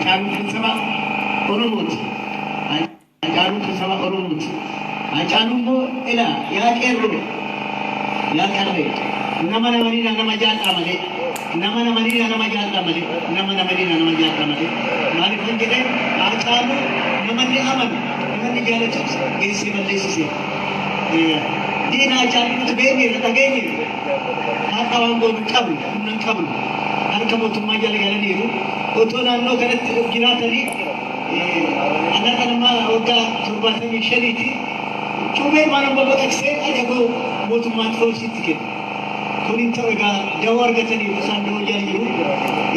Achalu sama Oromot. Achalu sama Oromot. Achalu mo ila ya kerro. Ya karre. Nama Marina nama jata male. Nama Marina nama jata male. Nama Marina nama jata male. Mari punjere Achalu nama ni aman. Nama ni jala chus. Isi malisi. Dina Achalu tu begi ratageni. Maka wango kabul. Nan kabul. Kamu tu majal jalan itu, itu nano kerana kira tadi, anak nama oga surban kami syariti, cuma mana bawa taksi aja ko, motu matro sitik. Kuning terga jawar katani pesan dua jalan itu,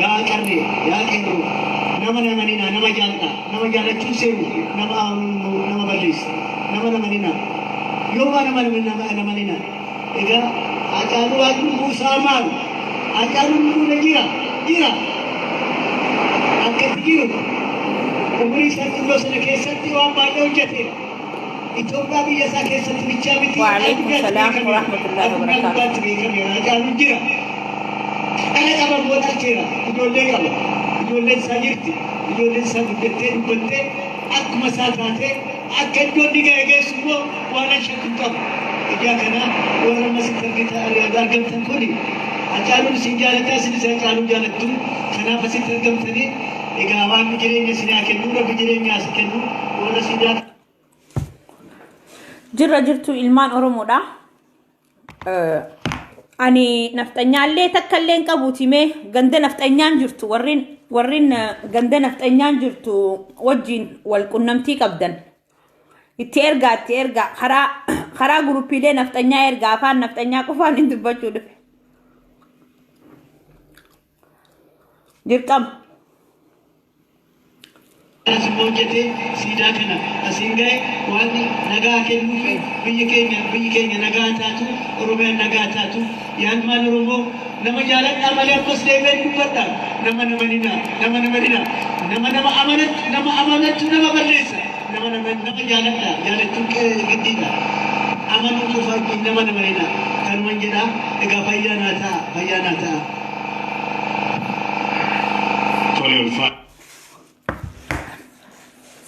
ya karne, ya kero, nama nina, nama jalan tu seru, nama balis, nama nina, yoga nama nina, ega ajaru musamal. Ajaran itu gira. Angkat gira. Umri satu dosa kesat itu apa yang jadi? Itu kami jasa kesat bicara itu. Waalaikumsalam warahmatullahi wabarakatuh. Ajaran gira. Kalau kamu buat gira, itu legal. Itu legal sajirti. Itu legal sajirti. Bukan aku masalahnya. Akan jadi gaya semua warna syaitan. Ia kerana orang masih terkita ada gantan kuli. Achalu sinjalata sinisa achalu jalatu kana pasi tergam tani ega awan bijirenya sini akennu ra bijirenya akennu ora sida jirtu ilman oromoda ani naftanyalle takkallen qabutime gande naftanyan jirtu warrin gande naftanyan jirtu wajin wal kunnamti qabdan iterga khara grupile naftanya erga fa naftanya qofan indubachud Dirqam Asmojete sida kana asingai wani naga kennu biyya kenya naga taatu Oromiyaa naga taatu yan man Oromo nama jalan amale akos dewen dubata nama nina nama amanat nama balesa nama jalan tuke gidida amanu kufaki nama nina kan manjira ega fayanata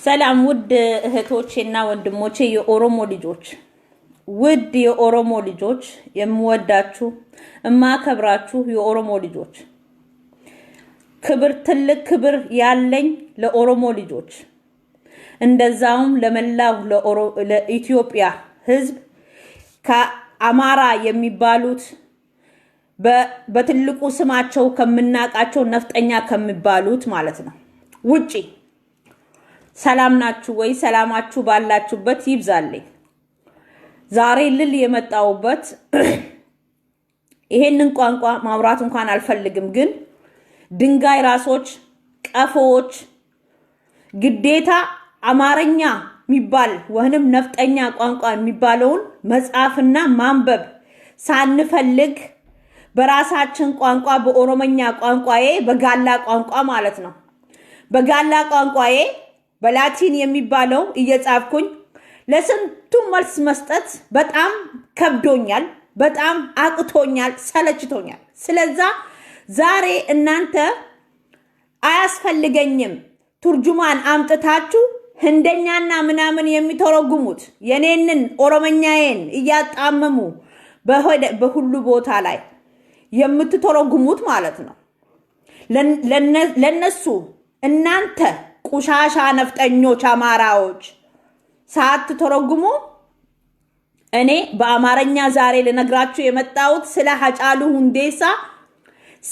ሰላም ውድ እህቶቼና ወንድሞቼ የኦሮሞ ልጆች ውድ የኦሮሞ ልጆች የምወዳችሁ እማከብራችሁ የኦሮሞ ልጆች ትልቅ ክብር ያለኝ ለኦሮሞ ልጆች እንደዛውም ለመላው ለኢትዮጵያ ህዝብ ከአማራ የሚባሉት በትልቁ ስማቸው ከምናቃቸው ነፍጠኛ ከሚባሉት ማለት ነው ውጪ ሰላም ናችሁ ወይ ሰላማችሁ ባላችሁበት ይብዛልኝ ዛሬ ልል የመጣውበት ይሄንን ቋንቋ ማውራት እንኳን አልፈልግም ግን ድንጋይ ራሶች ቀፎዎች ግዴታ አማርኛ የሚባል ወህንም ነፍጠኛ ቋንቋ የሚባለውን መጻፍና ማንበብ ሳንፈልግ በራሳችን ቋንቋ በኦሮሞኛ ቋንቋዬ በጋላ ቋንቋ ማለት ነው በጋላ ቋንቋዬ በላቲን የሚባለው እየጻፍኩኝ ለስንቱ መልስ መስጠት በጣም ከብዶኛል በጣም አቅቶኛል ሰለችቶኛል ስለዚህ ዛሬ እናንተ አያስፈልገኝም ቱርጁማን አምጥታችሁ ህንደኛና ምናምን የሚተረጉሙት የኔንን ኦሮሞኛዬን እያጣመሙ በሁሉ ቦታ ላይ የምትተረጉሙት ማለት ነው ለነሱ እናንተ ቁሻሻ ነፍጠኞች አማራዎች ሳትተረጉሙ እኔ በአማርኛ ዛሬ ለነግራችሁ የመጣሁት ስለ ሀጫሉ ሁንዴሳ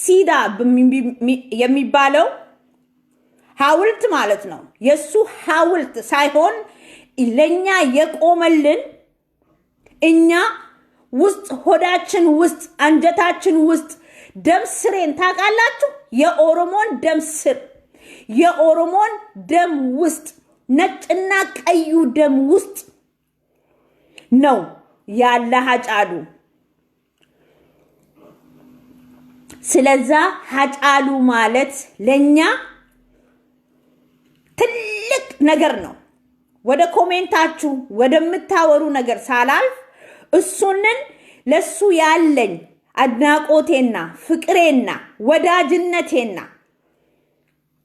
ሲዳ የሚባለው ሐውልት ማለት ነው የሱ ሐውልት ሳይሆን ለኛ የቆመልን እኛ ውስጥ ሆዳችን ውስጥ አንጀታችን ውስጥ ደም ስሬን ታቃላችሁ የኦሮሞን ደም ስር የኦሮሞን ደም ውስጥ ነጭና ቀዩ ደም ውስጥ ነው ያለ ሀጫሉ ስለዛ ሀጫሉ ማለት ለኛ ትልቅ ነገር ነው ወደ ኮሜንታችሁ ወደምታወሩ ነገር ሳላልፍ እሱንን ለሱ ያለኝ አድናቆቴና ፍቅሬና ወዳጅነቴና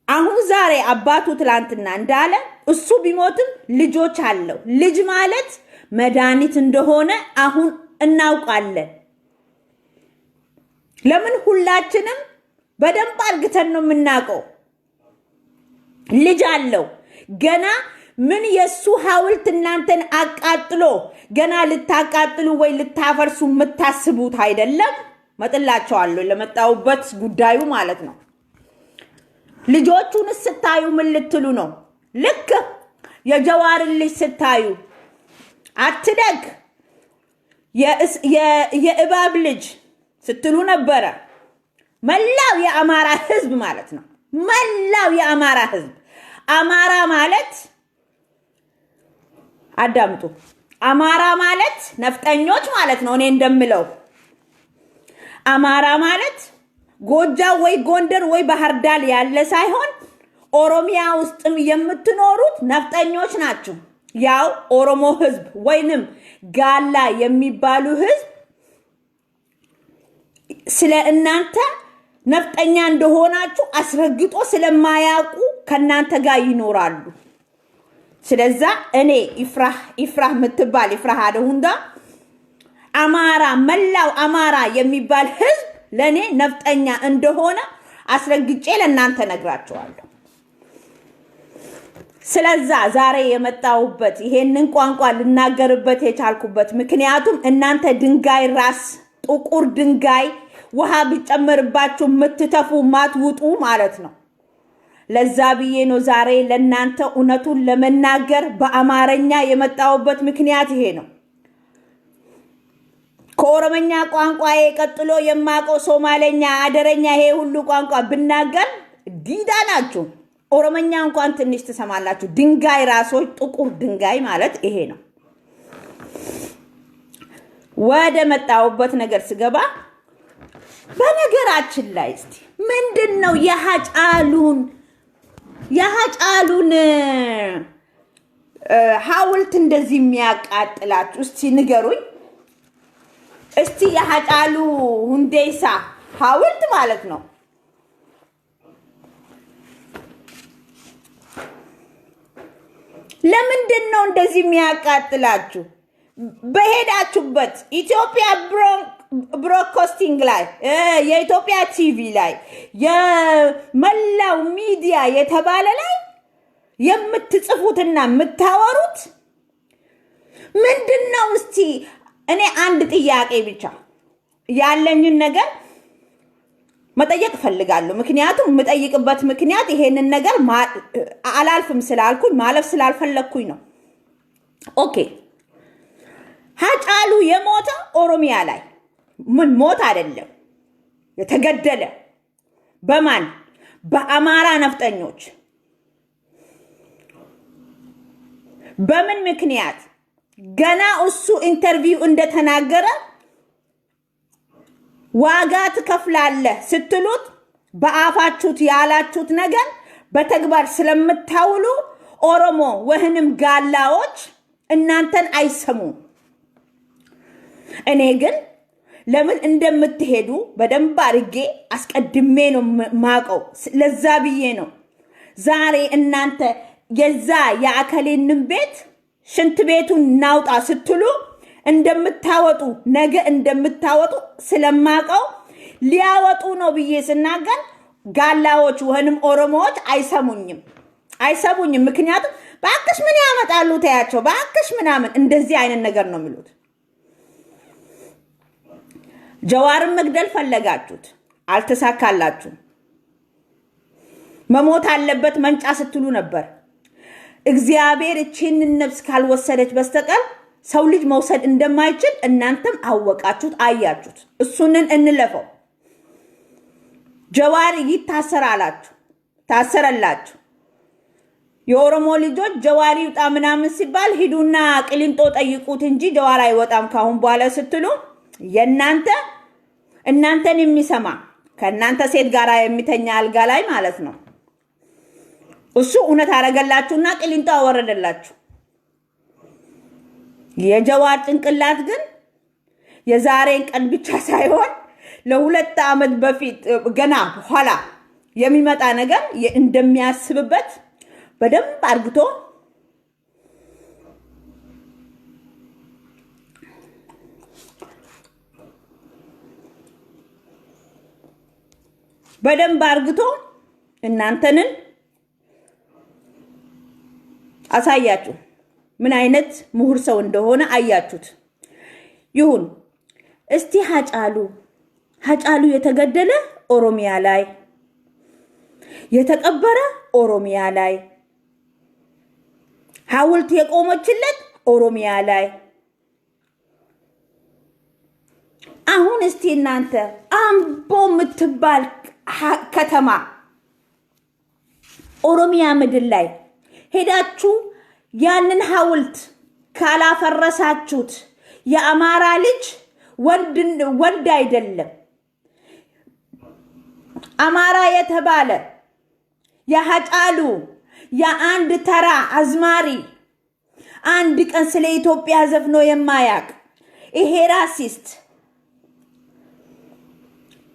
አሁን ዛሬ አባቱ ትላንትና እንዳለ እሱ ቢሞትም ልጆች አለው። ልጅ ማለት መድኃኒት እንደሆነ አሁን እናውቃለን። ለምን ሁላችንም በደንብ አርግተን ነው የምናውቀው። ልጅ አለው ገና ምን የሱ ሐውልት እናንተን አቃጥሎ ገና ልታቃጥሉ ወይ ልታፈርሱ የምታስቡት አይደለም። መጥላቸዋለሁ ለመጣውበት ጉዳዩ ማለት ነው። ልጆቹን ስታዩ ምን ልትሉ ነው? ልክ የጀዋርን ልጅ ስታዩ አትደግ የእባብ ልጅ ስትሉ ነበረ። መላው የአማራ ህዝብ ማለት ነው። መላው የአማራ ህዝብ አማራ ማለት አዳምጡ። አማራ ማለት ነፍጠኞች ማለት ነው። እኔ እንደምለው አማራ ማለት ጎጃም ወይ ጎንደር ወይ ባህር ዳር ያለ ሳይሆን ኦሮሚያ ውስጥም የምትኖሩት ነፍጠኞች ናችሁ። ያው ኦሮሞ ህዝብ ወይንም ጋላ የሚባሉ ህዝብ ስለ እናንተ ነፍጠኛ እንደሆናችሁ አስረግጦ ስለማያውቁ ከናንተ ጋር ይኖራሉ። ስለዛ እኔ ኢፍራህ ምትባል ኢፍራህ አደሁንዳ አማራ መላው አማራ የሚባል ህዝብ ለኔ ነፍጠኛ እንደሆነ አስረግጬ ለናንተ ነግራቸዋለሁ። ስለዛ ዛሬ የመጣውበት ይሄንን ቋንቋ ልናገርበት የቻልኩበት ምክንያቱም እናንተ ድንጋይ ራስ ጥቁር ድንጋይ ውሃ ቢጨመርባችሁ ምትተፉ ማትውጡ ማለት ነው። ለዛ ብዬ ነው ዛሬ ለናንተ እውነቱን ለመናገር በአማርኛ የመጣውበት ምክንያት ይሄ ነው። ከኦሮምኛ ቋንቋ ቀጥሎ የማቀው ሶማሌኛ አደረኛ ይሄ ሁሉ ቋንቋ ብናገር ዲዳ ናችሁ። ኦሮምኛ እንኳን ትንሽ ትሰማላችሁ። ድንጋይ ራሶች ጥቁር ድንጋይ ማለት ይሄ ነው። ወደ መጣውበት ነገር ስገባ በነገራችን ላይ እስቲ ምንድነው የሃጫሉን ሐውልት እንደዚህ የሚያቃጥላችሁ? እስቲ ንገሩኝ። እስቲ የሃጫሉ ሁንዴሳ ሐውልት ማለት ነው ለምንድነው እንደዚህ የሚያቃጥላችሁ? በሄዳችሁበት ኢትዮጵያ ብሮድካስቲንግ ላይ የኢትዮጵያ ቲቪ ላይ የመላው ሚዲያ የተባለ ላይ የምትጽፉትና የምታወሩት ምንድነው? እስቲ እኔ አንድ ጥያቄ ብቻ ያለኝን ነገር መጠየቅ ፈልጋለሁ። ምክንያቱም የምጠይቅበት ምክንያት ይሄንን ነገር አላልፍም ስላልኩኝ ማለፍ ስላልፈለኩኝ ነው። ኦኬ ሃጫሉ የሞተ ኦሮሚያ ላይ ምን ሞት አይደለም የተገደለ በማን? በአማራ ነፍጠኞች። በምን ምክንያት? ገና እሱ ኢንተርቪው እንደተናገረ ዋጋ ትከፍላለህ ስትሉት በአፋችሁት ያላችሁት ነገር በተግባር ስለምታውሉ ኦሮሞ ወህንም ጋላዎች እናንተን አይሰሙም። እኔ ግን ለምን እንደምትሄዱ በደንብ አድርጌ አስቀድሜ ነው ማቀው። ለዛ ብዬ ነው ዛሬ እናንተ የዛ የአከሌንን ቤት ሽንት ቤቱን ናውጣ ስትሉ እንደምታወጡ ነገ እንደምታወጡ ስለማቀው ሊያወጡ ነው ብዬ ስናገር ጋላዎች ወህንም ኦሮሞዎች አይሰሙኝም። ምክንያቱም ባክሽ ምን ያመጣሉ ታያቸው ባክሽ ምናምን እንደዚህ አይነት ነገር ነው የሚሉት። ጀዋርን መግደል ፈለጋችሁት፣ አልተሳካላችሁ። መሞት አለበት መንጫ ስትሉ ነበር። እግዚአብሔር እቺንን ነፍስ ካልወሰደች በስተቀር ሰው ልጅ መውሰድ እንደማይችል እናንተም አወቃችሁት፣ አያችሁት። እሱንን እንለፈው። ጀዋር ይታሰራላችሁ፣ ታሰረላችሁ። የኦሮሞ ልጆች ጀዋር ይውጣ ምናምን ሲባል ሂዱና ቅሊንጦ ጠይቁት እንጂ ጀዋር አይወጣም ካሁን በኋላ ስትሉ እናንተን የሚሰማ ከእናንተ ሴት ጋር የሚተኛ አልጋ ላይ ማለት ነው እሱ እውነት አረገላችሁና ቅሊንጦ አወረደላችሁ። የጀዋር ጭንቅላት ግን የዛሬን ቀን ብቻ ሳይሆን ለ2 ዓመት በፊት ገና በኋላ የሚመጣ ነገር እንደሚያስብበት በደንብ አርግቶ እናንተንን አሳያችሁ ምን አይነት ምሁር ሰው እንደሆነ አያችሁት ይሁን እስቲ ሀጫሉ የተገደለ ኦሮሚያ ላይ የተቀበረ ኦሮሚያ ላይ ሐውልት የቆመችለት ኦሮሚያ ላይ አሁን እስቲ እናንተ አምቦ ምትባል ከተማ ኦሮሚያ ምድር ላይ ሄዳችሁ ያንን ሐውልት ካላፈረሳችሁት የአማራ ልጅ ወንድ አይደለም አማራ የተባለ የሀጫሉ የአንድ ተራ አዝማሪ አንድ ቀን ስለ ኢትዮጵያ ዘፍኖ የማያቅ ይሄ ራሲስት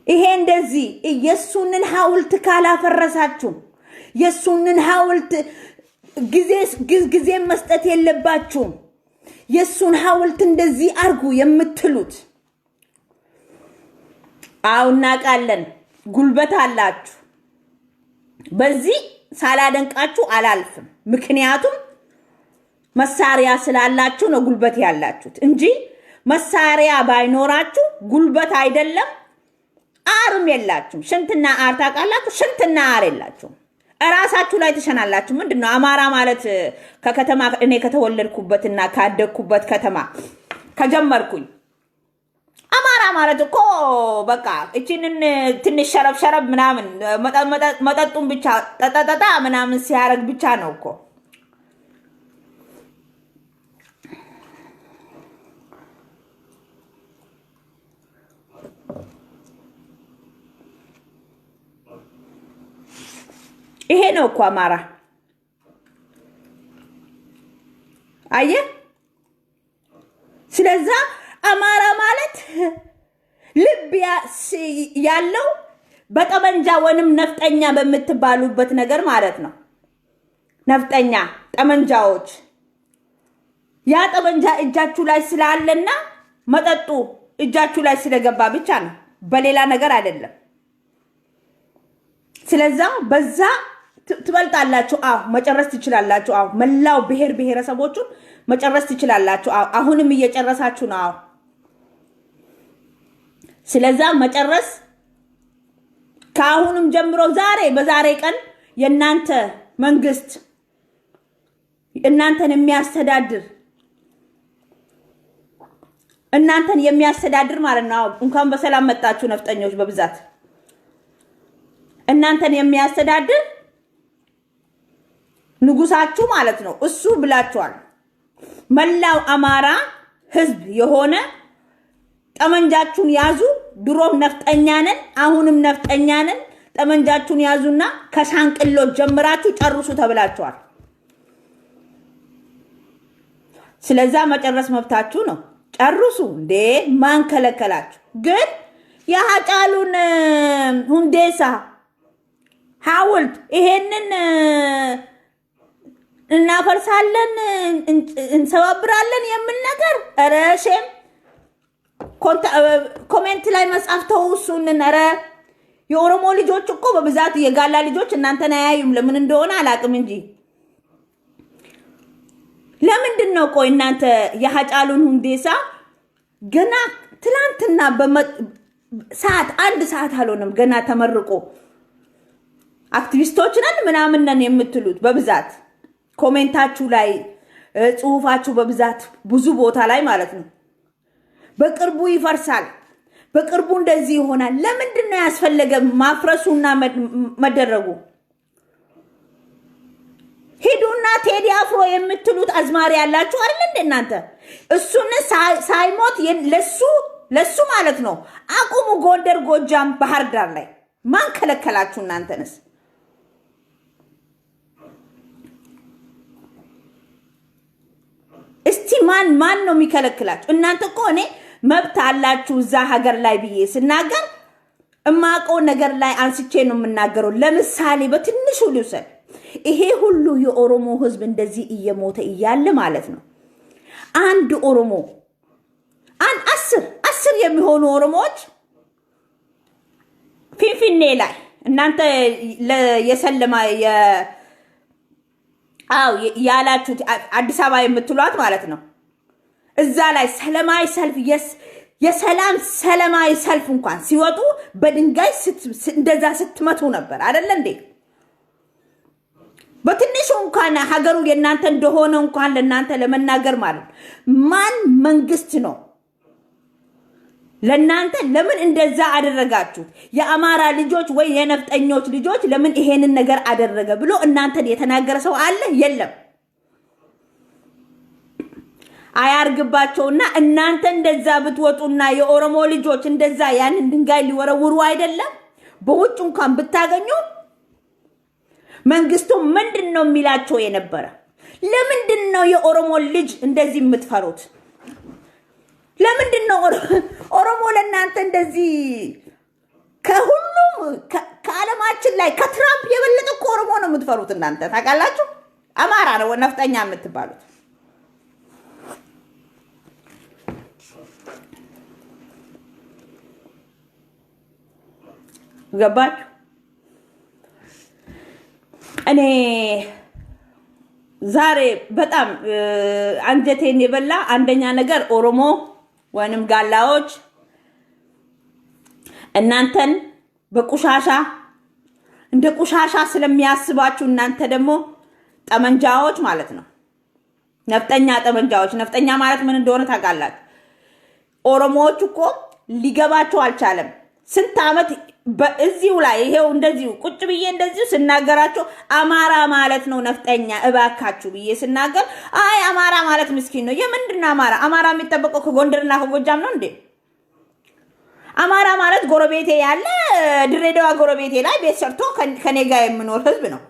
ይሄ እንደዚህ የሱንን ሐውልት ካላፈረሳችሁ የሱንን ሐውልት ጊዜ መስጠት የለባችሁም የሱን ሐውልት እንደዚህ አርጉ የምትሉት አውና ቃለን ጉልበት አላችሁ በዚህ ሳላደንቃችሁ አላልፍም ምክንያቱም መሳሪያ ስላላችሁ ነው ጉልበት ያላችሁት እንጂ መሳሪያ ባይኖራችሁ ጉልበት አይደለም አርም የላችሁም ሽንትና አር ታቃላችሁ ሽንትና አር የላችሁም እራሳችሁ ላይ ተሸናላችሁ ምንድነው አማራ ማለት ከከተማ እኔ ከተወለድኩበትና ካደግኩበት ከተማ ከጀመርኩኝ አማራ ማለት እኮ በቃ እቺንን ትንሽ ሸረብ ምናምን መጠጡን ብቻ ጠጠጠጣ ምናምን ሲያረግ ብቻ ነው እኮ ይሄ ነው እኮ አማራ አየ ስለዚህ አማራ ማለት ልብ ያለው በጠመንጃ ወንም ነፍጠኛ በመትባሉበት ነገር ማለት ነው ነፍጠኛ ጠመንጃዎች ያ ጠመንጃ እጃችሁ ላይ ስላለና መጠጡ እጃችሁ ላይ ስለገባ ብቻ ነው በሌላ ነገር አይደለም ስለዚህ በዛ ትበልጣላችሁ መጨረስ ትችላላችሁ መላው ብሔረሰቦቹን መጨረስ ትችላላችሁ አሁንም እየጨረሳችሁ ነው ስለዚህ መጨረስ ካሁንም ጀምሮ በዛሬ ቀን የናንተ መንግስት እናንተን የሚያስተዳድር ማለት ነው እንኳን በሰላም መጣችሁ ነፍጠኞች በብዛት እናንተን የሚያስተዳድር ንጉሳችሁ ማለት ነው እሱ ብላችኋል መላው አማራ ህዝብ የሆነ ጠመንጃችሁን ያዙ ድሮም ነፍጠኛ ነን አሁንም ነፍጠኛ ነን ጠመንጃችሁን ያዙና ከሻንቅሎ ጀምራችሁ ጨርሱ ተብላችኋል ስለዚህ መጨረስ መብታችሁ ነው ጨርሱ እንዴ ማን ከለከላችሁ ግን የሀጫሉን ሁንዴሳ ሐውልት ይሄንን እናፈርሳለን እንሰባብራለን የምን ነገር ረሽም ኮሜንት ላይ መጻፍተው እሱን ነረ የኦሮሞ ልጆች እኮ በብዛት የጋላ ልጆች እናንተን አያዩም ለምን እንደሆነ አላቅም እንጂ ለምንድነው ቆይ እናንተ የሀጫሉን ሁንዴሳ ገና ትላንትና አንድ ሰዓት አልሆነም ገና ተመርቆ አክቲቪስቶች ነን ምናምን ነን የምትሉት በብዛት ኮሜንታችሁ ላይ ጽሁፋችሁ በብዛት ብዙ ቦታ ላይ ማለት ነው በቅርቡ ይፈርሳል በቅርቡ እንደዚህ ይሆናል ለምንድነው ያስፈልገ ማፍረሱና መደረጉ ሄዱና ቴዲ አፍሮ የምትሉት አዝማሪ ያላችሁ አይደል እንደናንተ እሱን ሳይሞት ለሱ ማለት ነው አቁሙ ጎንደር ጎጃም ባህር ዳር ላይ ማን ከለከላችሁ እናንተንስ እስቲ ማን ነው የሚከለክላችሁ እናንተ እኮ እኔ መብት አላችሁ እዛ ሀገር ላይ ብዬ ስናገር እማቀው ነገር ላይ አንስቼ ነው የምናገረው። ለምሳሌ በትንሹ ልውሰድ። ይሄ ሁሉ የኦሮሞ ህዝብ እንደዚህ እየሞተ እያለ ማለት ነው አንድ ኦሮሞ አስር የሚሆኑ ኦሮሞዎች ፊንፊኔ ላይ እናንተ የሰለማ ያላችሁት አዲስ አበባ የምትሏት ማለት ነው እዛ ላይ ሰላማዊ ሰልፍ የሰላም ሰላማዊ ሰልፍ እንኳን ሲወጡ በድንጋይ እንደዛ ስትመቱ ነበር አይደል እንዴ? በትንሹ እንኳን ሀገሩ የናንተ እንደሆነ እንኳን ለናንተ ለመናገር ማለት ማን መንግስት ነው ለናንተ ለምን እንደዛ አደረጋችሁ? የአማራ ልጆች ወይ የነፍጠኞች ልጆች ለምን ይሄንን ነገር አደረገ ብሎ እናንተን የተናገረ ሰው አለ? የለም። አያርግባቸውና እናንተ እንደዛ ብትወጡና የኦሮሞ ልጆች እንደዛ ያንን ድንጋይ ሊወረውሩ አይደለም በውጭ እንኳን ብታገኙ መንግስቱ ምንድነው የሚላቸው የነበረ? ለምንድነው የኦሮሞ ልጅ እንደዚህ የምትፈሩት? ለምንድነው ኦሮሞ ለናንተ እንደዚህ ከሁሉም ከዓለማችን ላይ ከትራምፕ የበለጠ ኦሮሞ ነው የምትፈሩት እናንተ ታውቃላችሁ? አማራ ነው ነፍጠኛ የምትባሉት። ገባችሁ? እኔ ዛሬ በጣም አንጀቴን የበላ አንደኛ ነገር ኦሮሞ ወንም ጋላዎች እናንተን በቁሻሻ እንደ ቁሻሻ ስለሚያስባችሁ እናንተ ደግሞ ጠመንጃዎች ማለት ነው ነፍጠኛ ጠመንጃዎች። ነፍጠኛ ማለት ምን እንደሆነ ታውቃላችሁ? ኦሮሞዎች እኮ ሊገባቸው አልቻለም። ስንት ዓመት በእዚሁ ላይ ይሄው እንደዚሁ ቁጭ ብዬ እንደዚሁ ስናገራቸው አማራ ማለት ነው ነፍጠኛ እባካችሁ ብዬ ስናገር አይ አማራ ማለት ምስኪን ነው። የምንድነው አማራ? አማራ የሚጠበቀው ከጎንደርና ከጎጃም ነው እንዴ? አማራ ማለት ጎረቤቴ ያለ ድሬዳዋ ጎረቤቴ ላይ ቤት ሰርቶ ከኔ ጋር የሚኖር ህዝብ ነው።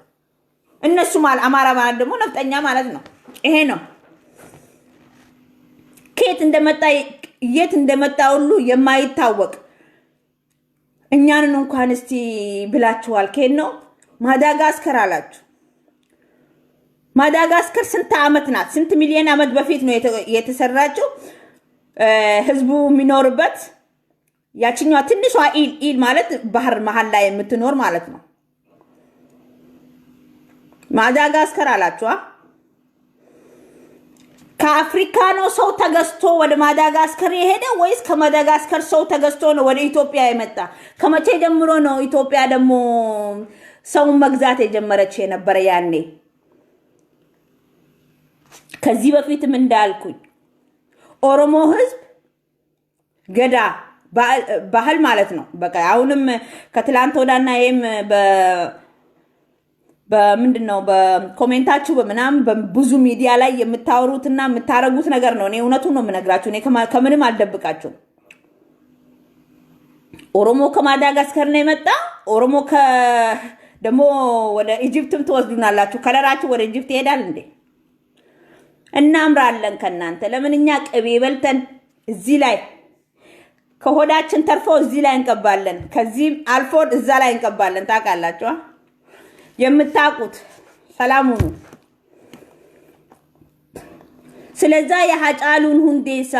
እነሱ ማለት አማራ ማለት ደግሞ ነፍጠኛ ማለት ነው። ይሄ ነው ከየት እንደመጣ የት እንደመጣ ሁሉ የማይታወቅ እኛንን እንኳን እስቲ ብላችኋል። ከየት ነው? ማዳጋስከር አላችሁ። ማዳጋስከር ስንት ዓመት ናት? ስንት ሚሊዮን ዓመት በፊት ነው የተሰራችው? ህዝቡ የሚኖርበት ያቺኛዋ ትንሿ ኢል ማለት ባህር መሃል ላይ የምትኖር ማለት ነው። ማዳጋስከር አላችሁ። ከአፍሪካ ነው ሰው ተገዝቶ ወደ ማዳጋስከር የሄደ ወይስ ከማዳጋስከር ሰው ተገዝቶ ነው ወደ ኢትዮጵያ የመጣ? ከመቼ ጀምሮ ነው ኢትዮጵያ ደግሞ ሰውን መግዛት የጀመረች የነበረ? ያኔ ከዚህ በፊትም እንዳልኩኝ ኦሮሞ ህዝብ ገዳ ባህል ማለት ነው። በቃ አሁንም ከትላንት ወዳና ይሄም በምንድነው በኮሜንታችሁ በመናም በብዙ ሚዲያ ላይ የምታወሩትና የምታረጉት ነገር ነው። እኔ እውነቱን ነው የምነግራችሁ። እኔ ከምንም አልደብቃችሁም። ኦሮሞ ከማዳጋስከር ነው የመጣ። ኦሮሞ ደግሞ ወደ ኢጂፕትም ትወስዱናላችሁ። ከለራችሁ ወደ ኢጂፕት ይሄዳል እንዴ? እናምራለን ከናንተ። ለምን እኛ ቅቤ በልተን እዚህ ላይ ከሆዳችን ተርፎ እዚህ ላይ እንቀባለን፣ ከዚህም አልፎ እዛ ላይ እንቀባለን። ታውቃላችሁ? የምታቁት ሰላሙ ነው። ስለዛ የሃጫሉን ሁንዴሳ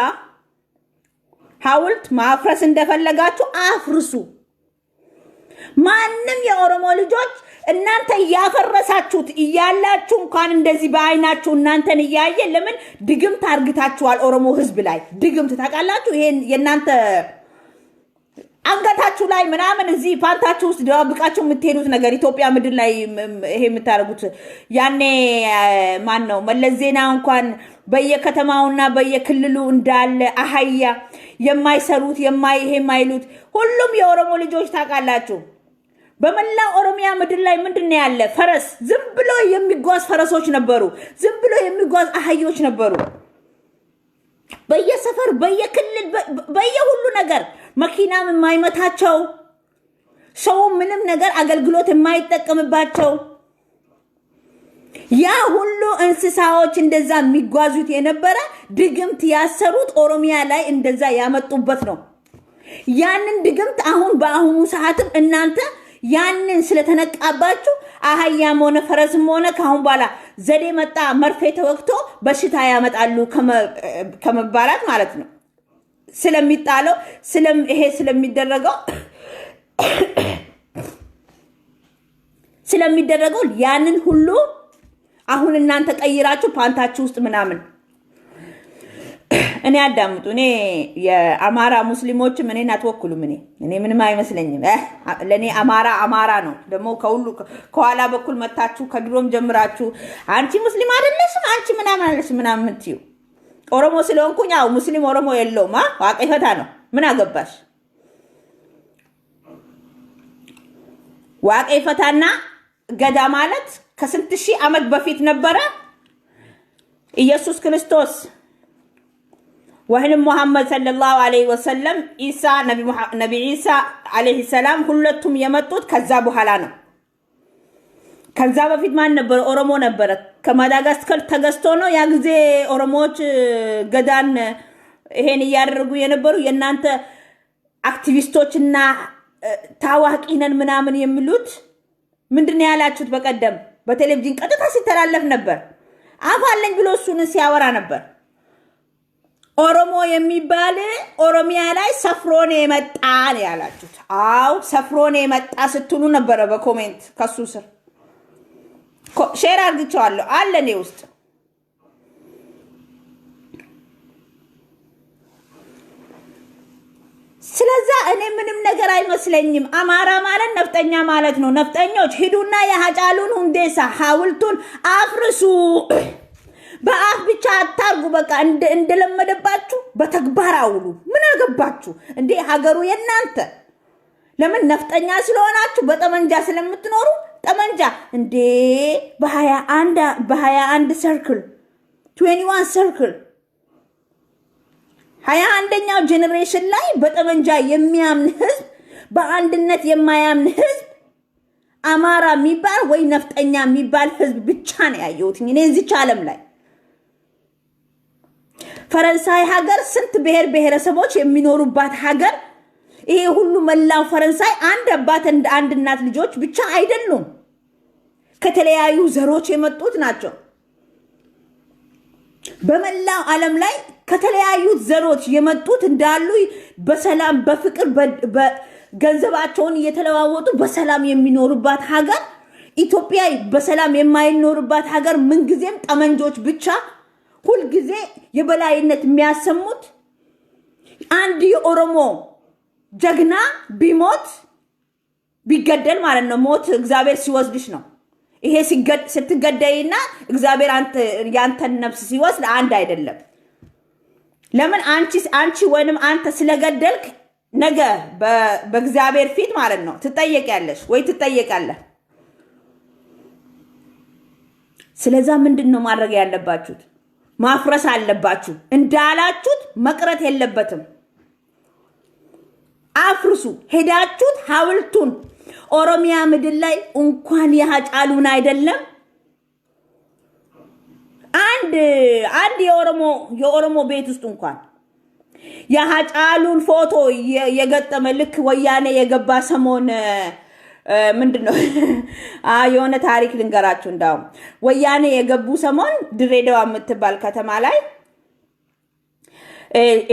ሐውልት ማፍረስ እንደፈለጋችሁ አፍርሱ። ማንም የኦሮሞ ልጆች እናንተ ያፈረሳችሁት እያላችሁ እንኳን እንደዚህ በአይናችሁ እናንተን እያየ ለምን ድግምት አርግታችኋል? ኦሮሞ ህዝብ ላይ ድግምት ታውቃላችሁ? ይሄን የናንተ አንገታችሁ ላይ ምናምን እዚህ ፓንታችሁ ውስጥ ደባብቃችሁ የምትሄዱት ነገር ኢትዮጵያ ምድር ላይ ይሄ የምታረጉት ያኔ ማን ነው መለስ ዜና እንኳን በየከተማውና በየክልሉ እንዳለ አህያ የማይሰሩት ይሄ የማይሉት ሁሉም የኦሮሞ ልጆች ታውቃላችሁ። በመላ ኦሮሚያ ምድር ላይ ምንድነው ያለ? ፈረስ ዝም ብሎ የሚጓዝ ፈረሶች ነበሩ። ዝም ብሎ የሚጓዝ አህዮች ነበሩ። በየሰፈር በየክልል በየሁሉ ነገር መኪናም የማይመታቸው ሰው ምንም ነገር አገልግሎት የማይጠቀምባቸው ያ ሁሉ እንስሳዎች እንደዛ የሚጓዙት የነበረ ድግምት ያሰሩት ኦሮሚያ ላይ እንደዛ ያመጡበት ነው። ያንን ድግምት አሁን በአሁኑ ሰዓትም እናንተ ያንን ስለተነቃባችሁ አህያም ሆነ ፈረስም ሆነ ካሁን በኋላ ዘዴ መጣ መርፌ ተወቅቶ በሽታ ያመጣሉ ከመባላት ማለት ነው ስለሚጣለው ይሄ ስለሚደረገው ያንን ሁሉ አሁን እናንተ ቀይራችሁ ፓንታችሁ ውስጥ ምናምን እኔ አዳምጡ እኔ የአማራ ሙስሊሞች እኔን አትወክሉም እኔ ምንም አይመስለኝም ለኔ አማራ ነው ደግሞ ከሁሉ ከኋላ በኩል መታችሁ ከድሮም ጀምራችሁ አንቺ ሙስሊም አይደለሽም አንቺ ምናምን አይደለሽም ምናምን ምትዩ ኦሮሞ ስለሆንኩኝ አው ሙስሊም ኦሮሞ የለውም ዋቀይ ፈታ ነው ምን አገባሽ ዋቀይ ፈታና ገዳ ማለት ከስንት ሺህ ዓመት በፊት ነበረ ኢየሱስ ክርስቶስ ወህንም ሙሐመድ ሰለላሁ ዐለይሂ ወሰለም ኢሳ ነቢ ኢሳ ዐለይሂ ሰላም ሁለቱም የመጡት ከዛ በኋላ ነው ከዛ በፊት ማን ነበር ኦሮሞ ነበር ከማዳጋስከር ተገዝቶ ነው ያ ጊዜ ኦሮሞዎች ገዳን ይሄን ያደርጉ የነበሩ የናንተ አክቲቪስቶችና ታዋቂ ነን ምናምን የሚሉት ምንድነው ያላችሁት በቀደም በቴሌቪዥን ቀጥታ ሲተላለፍ ነበር አፋለኝ ብሎ እሱን ሲያወራ ነበር ኦሮሞ የሚባል ኦሮሚያ ላይ ሰፍሮኔ የመጣ ነው ያላችሁት አው ሰፍሮኔ የመጣ ስትሉ ነበር በኮሜንት ከሱ ስር ሼር አድርግቻለሁ አለኔ ውስጥ ስለዛ እኔ ምንም ነገር አይመስለኝም አማራ ማለት ነፍጠኛ ማለት ነው ነፍጠኞች ሂዱና የሃጫሉን ሁንዴሳ ሐውልቱን አፍርሱ በአፍ ብቻ አታርጉ በቃ እንደለመደባችሁ በተግባር አውሉ ምን አገባችሁ እንዴ ሀገሩ የናንተ ለምን ነፍጠኛ ስለሆናችሁ በጠመንጃ ስለምትኖሩ ጠመንጃ እንዴ በ21 ሰርክል 21 ሰርክል 21ኛው ጄነሬሽን ላይ በጠመንጃ የሚያምን ህዝብ በአንድነት የማያምን ህዝብ አማራ የሚባል ወይ ነፍጠኛ የሚባል ህዝብ ብቻ ነው ያየሁት እኔ እዚህ ዓለም ላይ ፈረንሳይ ሀገር ስንት ብሔረሰቦች የሚኖሩባት ሀገር ይሄ ሁሉ መላው ፈረንሳይ አንድ አባት አንድ እናት ልጆች ብቻ አይደሉም ከተለያዩ ዘሮች የመጡት ናቸው በመላው ዓለም ላይ ከተለያዩ ዘሮች የመጡት እንዳሉ በሰላም በፍቅር በገንዘባቸውን እየተለዋወጡ በሰላም የሚኖሩባት ሀገር ኢትዮጵያ በሰላም የማይኖርባት ሀገር ምን ጊዜም ጠመንጆች ብቻ ሁሉ ጊዜ የበላይነት የሚያሰሙት አንድ የኦሮሞ ጀግና ቢሞት ቢገደል ማለት ነው ሞት እግዚአብሔር ሲወስድሽ ነው ይሄ ስትገደይና እግዚአብሔር ያንተን ነፍስ ሲወስድ አንድ አይደለም ለምን አንቺ ወንም አንተ ስለገደልክ ነገ በእግዚአብሔር ፊት ማለት ነው ትጠየቂያለሽ ወይ ትጠየቃለህ ስለዛ ምንድነው ማድረግ ያለባችሁት ማፍረስ አለባችሁ እንዳላችሁት መቅረት የለበትም አፍርሱ ሄዳችሁት ሐውልቱን ኦሮሚያ ምድር ላይ እንኳን ያጫሉን አይደለም አንድ የኦሮሞ ቤት ውስጥ እንኳን ያጫሉን ፎቶ የገጠመ ልክ ወያኔ የገባ ሰሞን ምንድነው የሆነ ታሪክ ልንገራችሁ እንዳው ወያኔ የገቡ ሰሞን ድሬዳዋ የምትባል ከተማ ላይ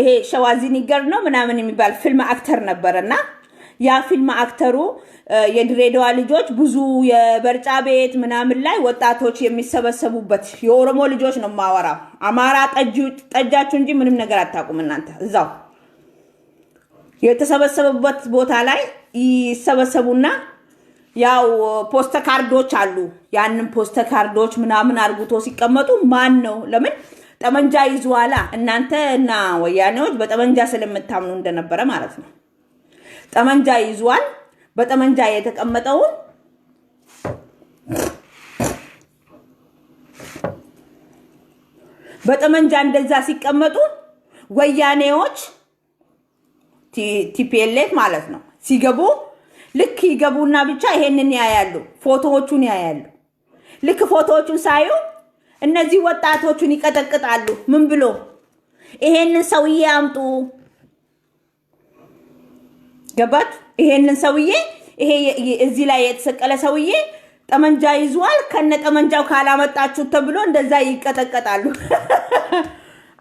ይሄ ሸዋዚኒገር ነው ምናምን የሚባል ፊልም አክተር ነበርና ያ ፊልም አክተሩ የድሬዳዋ ልጆች ብዙ የበርጫ ቤት ምናምን ላይ ወጣቶች የሚሰበሰቡበት የኦሮሞ ልጆች ነው ማወራ አማራ ጠጃችሁ እንጂ ምንም ነገር አታቁም እናንተ እዛው የተሰበሰቡበት ቦታ ላይ ይሰበሰቡና ያው ፖስተ ካርዶች አሉ ያንን ፖስተ ካርዶች ምናምን አርጉቶ ሲቀመጡ ማን ነው ለምን ጠመንጃ ይዟላ እናንተና ወያኔዎች በጠመንጃ ስለምታምኑ እንደነበረ ማለት ነው ጠመንጃ ይዟል በጠመንጃ የተቀመጠውን በጠመንጃ እንደዛ ሲቀመጡ ወያኔዎች ቲፒኤልኤፍ ማለት ነው ሲገቡ ልክ ይገቡና ብቻ ይሄንን ያያሉ ፎቶዎቹን ያያሉ ልክ ፎቶዎቹን ሳዩ እነዚህ ወጣቶቹን ይቀጠቅጣሉ ምን ብሎ ይሄንን ሰውዬ አምጡ ገባች? ይሄንን ሰውዬ ይሄ እዚህ ላይ የተሰቀለ ሰውዬ ጠመንጃ ይዟል። ከነ ጠመንጃው ካላመጣችሁ ተብሎ እንደዛ ይቀጠቀጣሉ።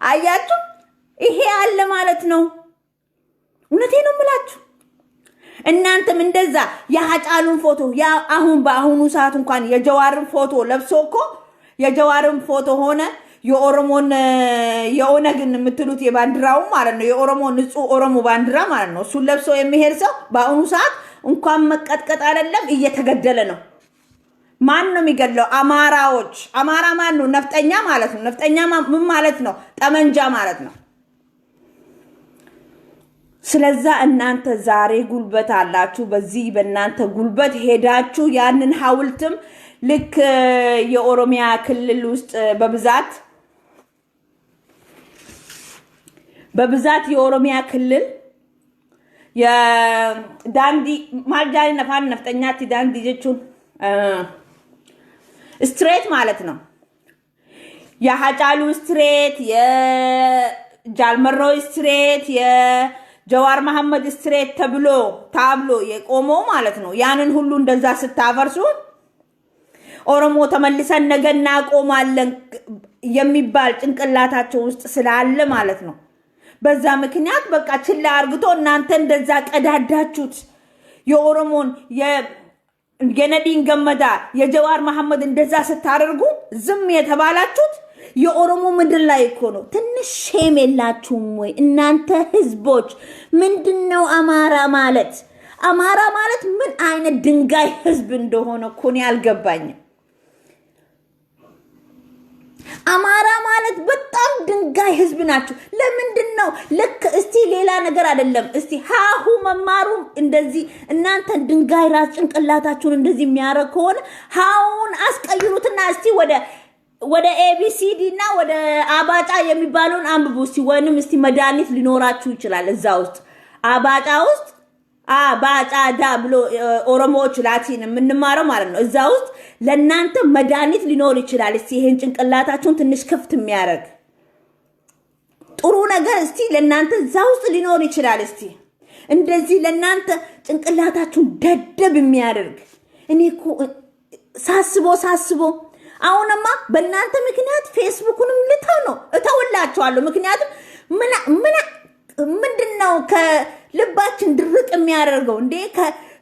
አያችሁ? ይሄ አለ ማለት ነው። እውነቴን ነው የምላችሁ። እናንተም እንደዛ የሀጫሉን ፎቶ ያ አሁን በአሁኑ ሰዓት እንኳን የጀዋርን ፎቶ ለብሶ እኮ የጀዋርን ፎቶ ሆነ የኦሮሞን የኦነግን የምትሉት የባንዲራው ማለት ነው የኦሮሞ ንጹህ ኦሮሞ ባንዲራ ማለት ነው እሱን ለብሶ የሚሄድ ሰው በአሁኑ ሰዓት እንኳን መቀጥቀጥ አይደለም እየተገደለ ነው። ማን ነው የሚገድለው? አማራዎች። አማራ ማን ነው? ነፍጠኛ ማለት ነው። ነፍጠኛ ምን ማለት ነው? ጠመንጃ ማለት ነው። ስለዛ እናንተ ዛሬ ጉልበት አላችሁ። በዚህ በእናንተ ጉልበት ሄዳችሁ ያንን ሐውልትም ልክ የኦሮሚያ ክልል ውስጥ በብዛት የኦሮሚያ ክልል የዳንዲ ማልጃኒ ነፋን ነፍጠኛት ዳንዲ ጀቹን ስትሬት ማለት ነው። የሀጫሉ ስትሬት፣ የጃልመሮ ስትሬት፣ የጀዋር መሐመድ ስትሬት ታብሎ የቆመው ማለት ነው። ያንን ሁሉ እንደዛ ስታፈርሱ ኦሮሞ ተመልሰን ነገ እናቆማለን የሚባል ጭንቅላታቸው ውስጥ ስላለ ማለት ነው። በዛ ምክንያት በቃ ችላ አርግቶ እናንተ እንደዛ ቀዳዳችሁት። የኦሮሞን የነዲን ገመዳ የጀዋር መሐመድ እንደዛ ስታደርጉ ዝም የተባላችሁት የኦሮሞ ምድር ላይ እኮ ነው። ትንሽ ሼም የላችሁም ወይ እናንተ ህዝቦች? ምንድነው አማራ ማለት? አማራ ማለት ምን አይነት ድንጋይ ህዝብ እንደሆነ እኮ ነው ያልገባኝ። አማራ ማለት በጣም ድንጋይ ህዝብ ናችሁ። ለምንድነው ልክ እስቲ ሌላ ነገር አይደለም። እስቲ ሃሁ መማሩ እንደዚህ እናንተ ድንጋይ ራስ ጭንቅላታችሁን እንደዚህ የሚያረግ ከሆነ ሃውን አስቀይሩትና እስቲ ወደ ኤቢሲዲ እና ወደ አባጫ የሚባለውን አንብቡ እስቲ። ወይንም እስቲ መድኃኒት ሊኖራችሁ ይችላል እዛ ውስጥ አባጫ ውስጥ አባጫ ዳ ብሎ ኦሮሞዎች ላቲን የምንማረው ማለት ነው። እዛ ውስጥ ለእናንተ መድኃኒት ሊኖር ይችላል። እስቲ ይሄን ጭንቅላታችሁን ትንሽ ክፍት የሚያደርግ ጥሩ ነገር እስቲ ለእናንተ እዛ ውስጥ ሊኖር ይችላል። እስቲ እንደዚህ ለእናንተ ጭንቅላታችሁን ደደብ የሚያደርግ እኔ እኮ ሳስቦ አሁንማ በእናንተ ምክንያት ፌስቡክንም ልተው ነው እተውላችኋለሁ። ምክንያቱም ምንድነው ከልባችን ድርቅ የሚያደርገው እንዴ?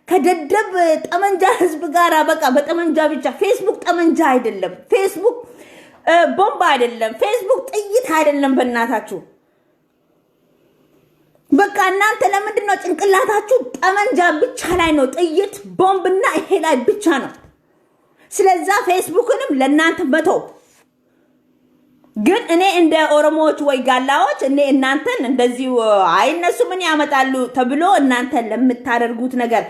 ከደደብ ጠመንጃ ህዝብ ጋር በቃ በጠመንጃ ብቻ። ፌስቡክ ጠመንጃ አይደለም፣ ፌስቡክ ቦምብ አይደለም፣ ፌስቡክ ጥይት አይደለም። በእናታችሁ በቃ እናንተ ለምንድነው ጭንቅላታችሁ ጠመንጃ ብቻ ላይ ነው? ጥይት ቦምብና ይሄ ላይ ብቻ ነው። ስለዛ ፌስቡክንም ለእናንተ መተው። ግን እኔ እንደ ኦሮሞዎች ወይ ጋላዎች እኔ እናንተን እንደዚህ አይነሱ ምን ያመጣሉ ተብሎ እናንተ ለምታደርጉት ነገር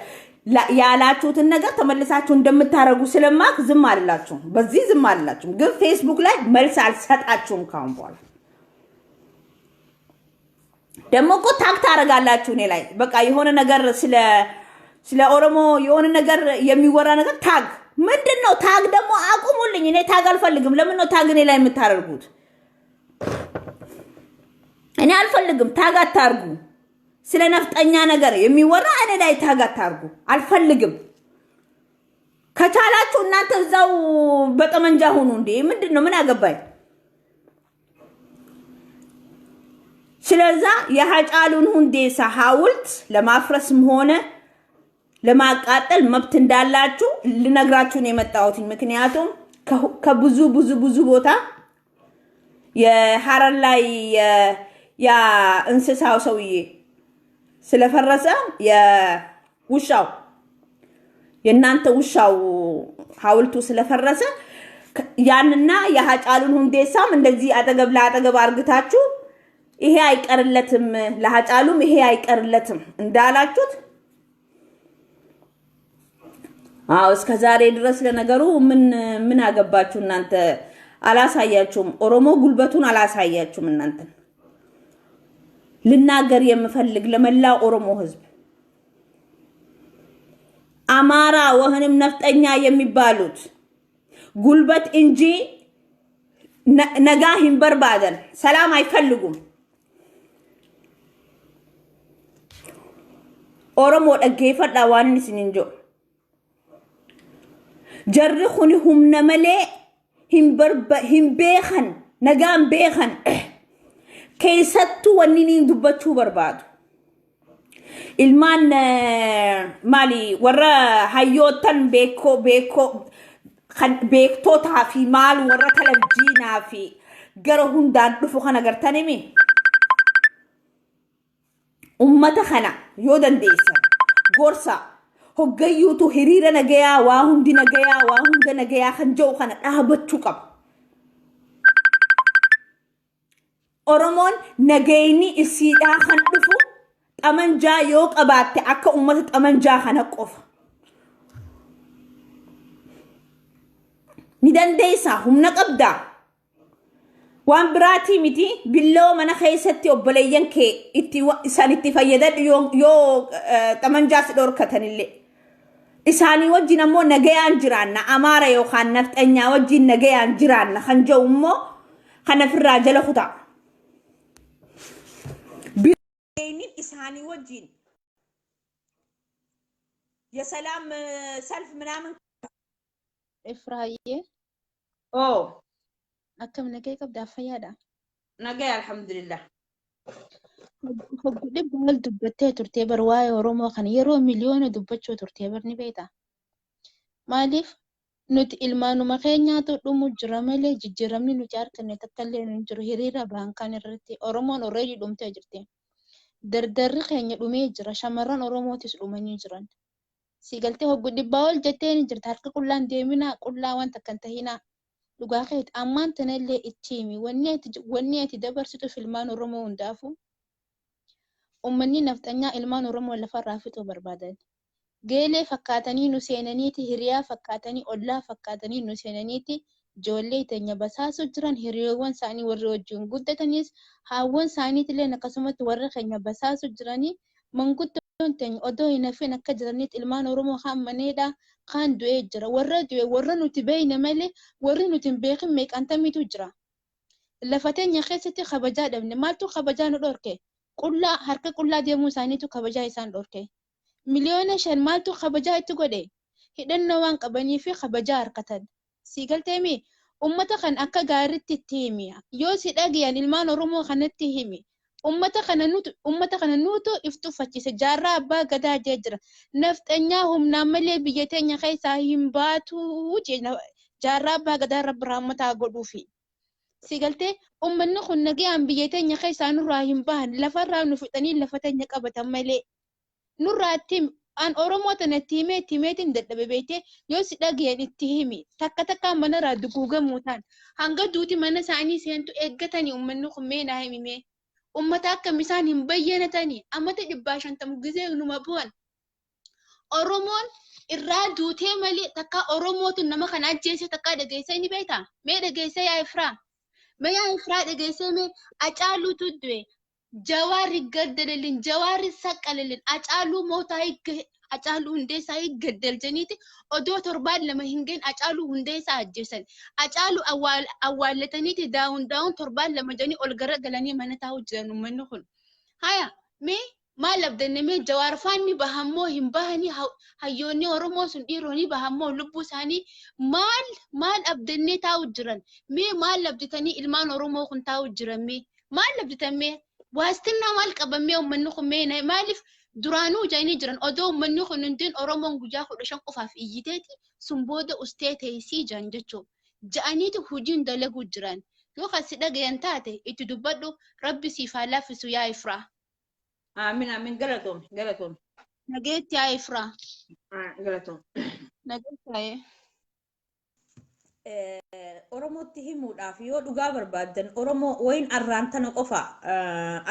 ያላችሁትን ነገር ተመልሳችሁ እንደምታረጉ ስለማክ ዝም አልላችሁም። በዚህ ዝም አልላችሁም። ግን ፌስቡክ ላይ መልስ አልሰጣችሁም። ካሁን በኋላ ደግሞ እኮ ታግ ታረጋላችሁ እኔ ላይ በቃ የሆነ ነገር ስለ ኦሮሞ የሆነ ነገር የሚወራ ነገር ታግ ምንድነው? ታግ ደግሞ አቁሙልኝ። እኔ ታግ አልፈልግም። ለምን ነው ታግ እኔ ላይ የምታደርጉት? እኔ አልፈልግም። ታግ አታርጉ። ስለ ነፍጠኛ ነገር የሚወራ እኔ ላይ ታግ አታርጉ። አልፈልግም። ከቻላችሁ እናንተ እዛው በጠመንጃ ሆኑ እንዴ። ምንድነው? ምን አገባኝ? ስለዛ የሀጫሉን ሁንዴሳ ሐውልት ለማፍረስም ሆነ ለማቃጠል መብት እንዳላችሁ ልነግራችሁ ነው የመጣሁት። ምክንያቱም ከብዙ ቦታ የሐረር ላይ ያ እንስሳው ሰውዬ ስለፈረሰ የውሻው የእናንተ ውሻው ሐውልቱ ስለፈረሰ ያንና የሀጫሉን ሁንዴሳም እንደዚህ አጠገብ ለአጠገብ አርግታችሁ ይሄ አይቀርለትም ለሀጫሉም ይሄ አይቀርለትም እንዳላችሁት እስከ ዛሬ ድረስ ለነገሩ ምን አገባችሁ እናንተ? አላሳያችሁም። ኦሮሞ ጉልበቱን አላሳያችሁም። እናንተ ልናገር የምፈልግ ለመላው ኦሮሞ ህዝብ አማራ ወህንም ነፍጠኛ የሚባሉት ጉልበት እንጂ ነጋ ሂንበርባደን ሰላም አይፈልጉም። Oromoo dhaggeeffadhaa waan inni isiniin jiru. Jarri kuni humna malee hin beekan nagaan beekan keessattuu wanni niin dubbachuu barbaadu. Ilmaan maali warra hayyootan beektootaa fi maal warra televizyiinaa fi gara hundaan dhufu kana agartanimi. Ummata kana yoo dandeessan gorsa hoggayyuutu hiriira nagayaa waa hundi nagayaa waa hunda nagayaa kan jedhu kana dhaabachuu qaba. Oromoon nagayni isiidhaa kan dhufu xamanjaa yoo qabaatte akka ummata xamanjaa kana qofa. Ni dandeessaa humna qabdaa. Waan biraatii miti billoo mana keessatti obboleeyyan kee isaan itti fayyadadhu yoo xamanjaas dhorkatanillee. Isaanii wajjin ammoo nagayaan jiraanna Amaara yookaan nafxanyaa wajjin nagayaan jiraanna kan jedhu immoo kan ofirraa jala kutaa. Billeenin isaanii wajjin የሰላም ሰልፍ ምናምን إفراية أوه أكم نجاي قبل فيادا نجاي الحمد لله. فقولي بقول دبتة ترتيبر واي وروما خن يرو مليون دبتشو ترتيبر نبيتا مالف نت إلمانو مخينيا تلومو جراملي جرامني نجار كن نتكلم نجرو هريرا بان كان الرتي أروما نوريجي دوم تجرتي در خينيا دومي جرا شمران أروما تسلومني جران سيقلتي فقولي بقول جتين جرت هرك كلان ديمنا كلا وانت كنت هنا لقاخيت أمان تنلي التيمي ونيت دبر ستو في المان وروما وندافو أمني نفتنيا إلمان ورمو ولا فرافته بربادن جيلي فكاتني نسينانيتي هريا فكاتني أولا فكاتني نسينانيتي جولي تنيا بساسو جران هريوان ساني ورجون قدة تنيس هاوان ساني تلي نقسمت ورخنيا بساسو جراني من قدة تنيا أدو ينفي نكجرانيت إلمان ورمو خام منيدا خان دوي جرا ورنو تبين مالي ورنو تنبيخي ميك أنتمي تجرا لفتين يا خيستي خبجا دبني مالتو خبجا ندوركي كلها حركة كلها دي موساني تو خبجا إنسان دوركي مليون شان مال تو خبجا تقولي هيدن نوان قبني في خبجا حركتان سيقل تيمي أمتا خان أكا غارت تيمي يو سيداقي يعني المان رومو خانت تيمي أمتا خان نوتو افتوفتي سجارة با قدا ججرة نفت أنياهم ناملي بيتين خيسا يمباتو جارة با قدا رب رامتا قدو في سيقلتي أمنا خن نجي عن بيتين يا خيسا نورا ينبهن لفرا نفتني لفتن يقبت ملي نورا تيم أن أورمو تنتيمي تيميتين دد ببيتي يوسي داقي التهمي تكا منرا دقوغا موتان هنگا دوتي منا ساني سينتو إيقتاني أمنا خمينا هيمي مي أمتاكا مساني مبينتاني أما تجباشان تمغزي نمبوان أورمون irraa duutee malee takka Oromootu nama kana ajjeese takka dhageessee ni beektaa? Mee dhageessee yaa Ifraa? Mee yaa Ifraa dhageessee mee Acaaluutu du'e Jawaarri gaddalelin Jawaarri saqqalelin Acaaluu mootaa Acaaluu Hundeessaa gaddaljaniiti odoo torbaan lama hin ga'in Acaaluu Hundeessaa ajjeesan. Acaaluu awwaallataniiti daawun torbaan lama janii ol garagalanii mana taa'u jiran uummanni kun. Haya mee maal abdannamee jawaarfaanni bahammoo hin bahanii hayyoonni Oromoo sun dhiironni bahammoo lubbuu isaanii maal abdannee taa'u jiran mee maal abdatanii ilmaan Oromoo kun taa'u jiran mee maal abdatamee waastinaa maal qabamee uummanni kun mee maaliif duraanuu jaanii jiran odoo uummanni kun hundin Oromoon guyyaa 15 qofaaf iyyiteeti sun booda ustee teessii jiran jechuudha ja'aniitu hojiin dalaguu jiran yoo kasi dhagayan taate itti dubbadhu rabbi siif haa laaffisu yaa Ifraa. Amin galatoom. Nageetti yaa Ifraa. Galatoom. Nageetti Oromootti himuudhaaf yoo dhugaa barbaadan Oromoo wayin arraan tana qofa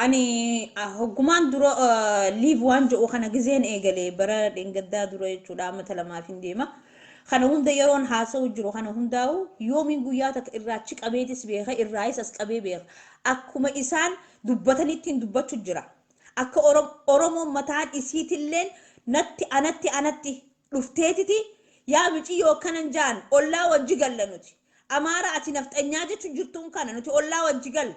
ani hoggumaan dura liiv waan jedhu kana gizeen eegalee bara dhengaddaa dura jechuudha amma talamaaf hin deema. Kana hunda yeroon haasa'u jiru kana hundaa'u yoomiin guyyaa takka irraachi qabeetis beeka irraayis as qabee beeka akkuma isaan dubbatanitti hin dubbachuu jira. Akka Oromoon mataan isiitilleen anatti dhufteetiti yaa micii yookanan jaan ollaa wajji galla nuti. Amaara ati nafxanyaa jechuun jirtuun kana nuti ollaa wajji galla.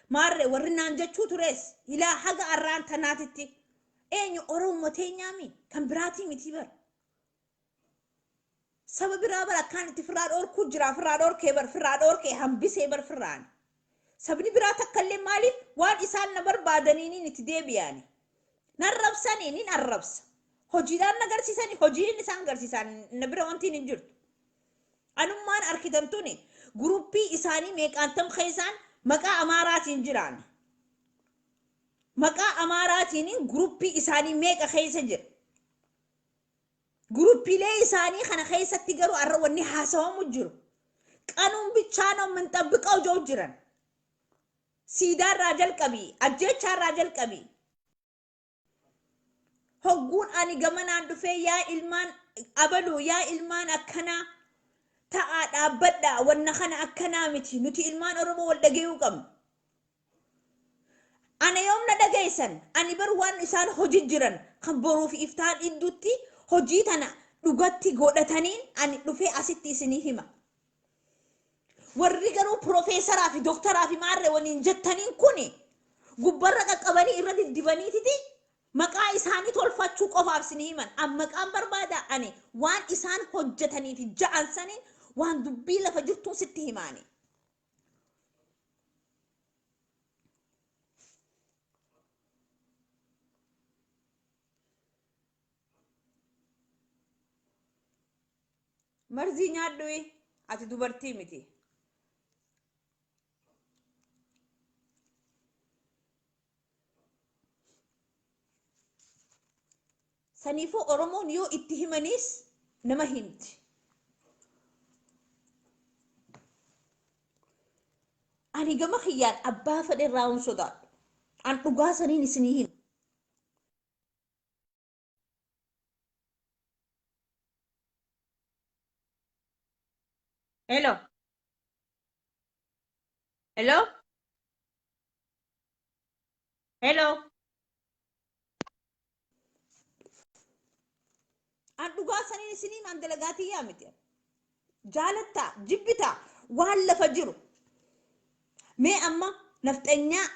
Maarree warri naan jechuu turees ilaa haga arraan tanaatitti eenyu oromoo teenyaami kan biraatii miti bar saba biraa bar akkaan itti firraa dhoorkuu jira firraa dhoorkee hambisee bar firraan sabni biraa takkallee maaliif waan isaan na barbaadaniin itti deebi'ani nan rabsanii nin arrabsa hojiidhaan nagarsiisanii hojiin isaan garsiisan na bira wantiin hin jirtu anummaan arkitamtuuni guruppii isaanii meeqaantam keessaan maqaa amaaraatiin jiraan maqaa amaaraatiin guruppii isaanii meeqa keessa jira guruppiilee isaanii kana keessatti garuu arra wanni haasawamu jiru qanuun bichaan min xabbiqaa ijoo jiran siidaarraa jalqabii ajjeechaarraa jalqabii hogguun ani gamanaan dhufee yaa ilmaan abaluu yaa ilmaan akkanaa ta'aa dhaabbadhaa wanna kana akkanaa miti nuti ilmaan oromoo wal dhagayuu qabnu ana yoom na dhagaysan ani bar waan isaan hojii jiran kan boruuf iftaan idduutti hojii tana dhugatti godhataniin ani dhufee asitti isinii hima warri garuu profeesaraa fi dooktaraa fi maarree waliin jettaniin kuni gubbarra qaqqabanii irra diddibaniititi maqaa isaanii tolfachuu qofaaf isinii himan an maqaan barbaada ani waan isaan hojjetaniifi ja'an saniin waan dubbii lafa jirtuun sitti himaani marzii nyaadhuwi ati dubartii miti saniifuu oromoon yoo itti himanis nama himti ani gama kiyyaan abbaa fedhe irraa hin sodaadhu an dhugaa saniin isinii himu hello hello hello an dhugaa saniin isinii man dalagaatii yaa miti jaalatta jibbita waan lafa jiru mee amma nafxanyaa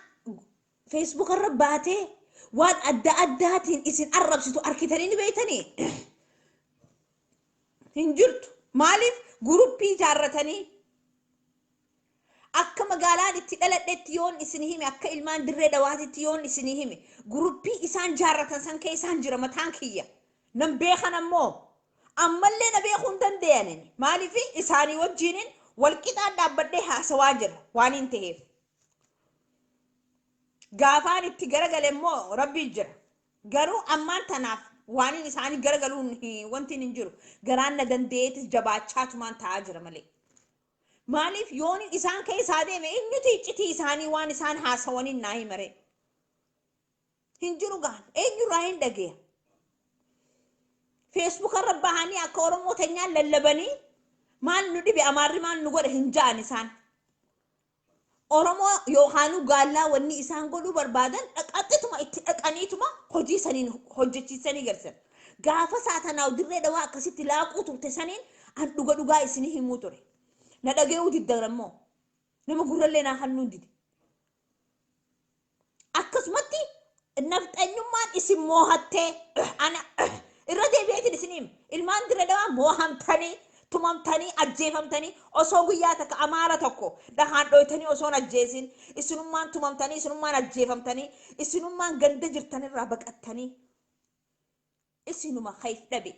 Facebook irra baatee waan adda addaatiin isin arrabsitu arkitanii ni beeytanii hin jirtu maaliif guruppii ijaarratanii akka magaalaan itti dhaladhetti yoon isinii hime akka ilmaan dirree dhawaatitti yoon isinii hime guruppii isaan ijaarratan san keessaan jira mataan kiyya nan beekan ammoo ammallee na beekuu hin danda'anin maaliif isaanii wajjiniin walqixaan dhaabbadhee haasawaa jira waan hin ta'eef gaafaan itti garagale immoo rabbii jira garuu ammaan tanaaf waan isaanii garagaluun wanti hin jiru garaan na danda'eetis jabaachaatumaan ta'aa jira malee maaliif yoon isaan keessaa deeme eenyuti iccitii isaanii waan isaan haasawaniin naa himare hin jiru gaan eenyurraa hin dhageya Facebook irra bahanii akka oromoo teenyaan lallabanii maal nu dhibe amaarri maal nu godhe hin ja'an isaan oromoo yookaanu gaallaa wanni isaan godhuu barbaadan dhaqaxxituma itti dhaqaniituma hojii saniin hojjechiisanii garsan gaafa saatanaaw dirree dhawaa akkasitti laaquu turte saniin an dhugaa isinii himuu ture na dhaga'uu diddan ammoo nama gurrallee naa hannuu dide akkasumatti nafxanyummaan isin moohattee ana irra deebi'eetiin isiniim ilmaan dirree dhawaa moohamtanii tumamtanii ajjeefamtanii osoo guyyaa takka amaara tokko dhahaan dhoytanii osoo ajjeesin isinummaan tumamtanii isinummaan ajjeefamtanii isinummaan ganda jirtanirraa baqattanii isinuma hayf dhabe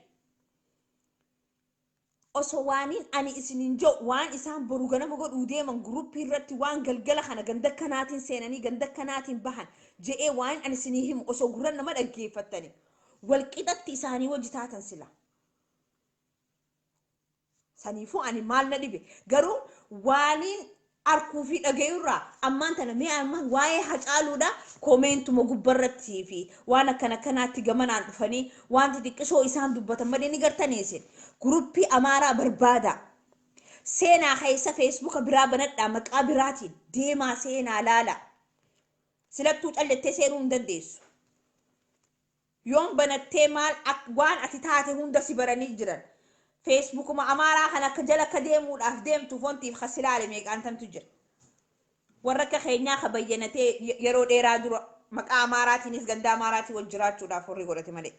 osoo waaniin ani isinin jo waan isaan boru ganama godhuu deeman guruppii irratti waan galgala kana ganda kanaatiin seenanii ganda kanaatiin bahan je'ee waan ani isinii himu osoo gurran nama dhaggeeffattanii walqixatti isaanii wajji taatan sila saniifuu ani maal na dhibe garuu waaniin arkuu fi dhagayurraa ammaan tana mee ammaan waa'ee hacaaluudha koomeentuma gubbarratti fi waan akkana kanaatti gamanaan dhufanii wanti xiqqisoo isaan dubbatan malee ni gartaneessin guruppii amaaraa barbaada seenaa keessa feesbuuka biraa banadhaa maqaa biraatiin deemaa seenaa laala silattuu callettee seenuu hin dandeessu yoon banattee maal waan ati taate hunda si baranii jiran Facebook ma amara kana ka jala ka deemuudhaaf deemtu fontiif khasilaale meeqaantantu jira warra ka Keenyaa ka bayyanatee yeroo dheeraa dura maqaa Amaaraatiinis ganda Amaaraatii wal jiraachuudhaaf warri godhate malee.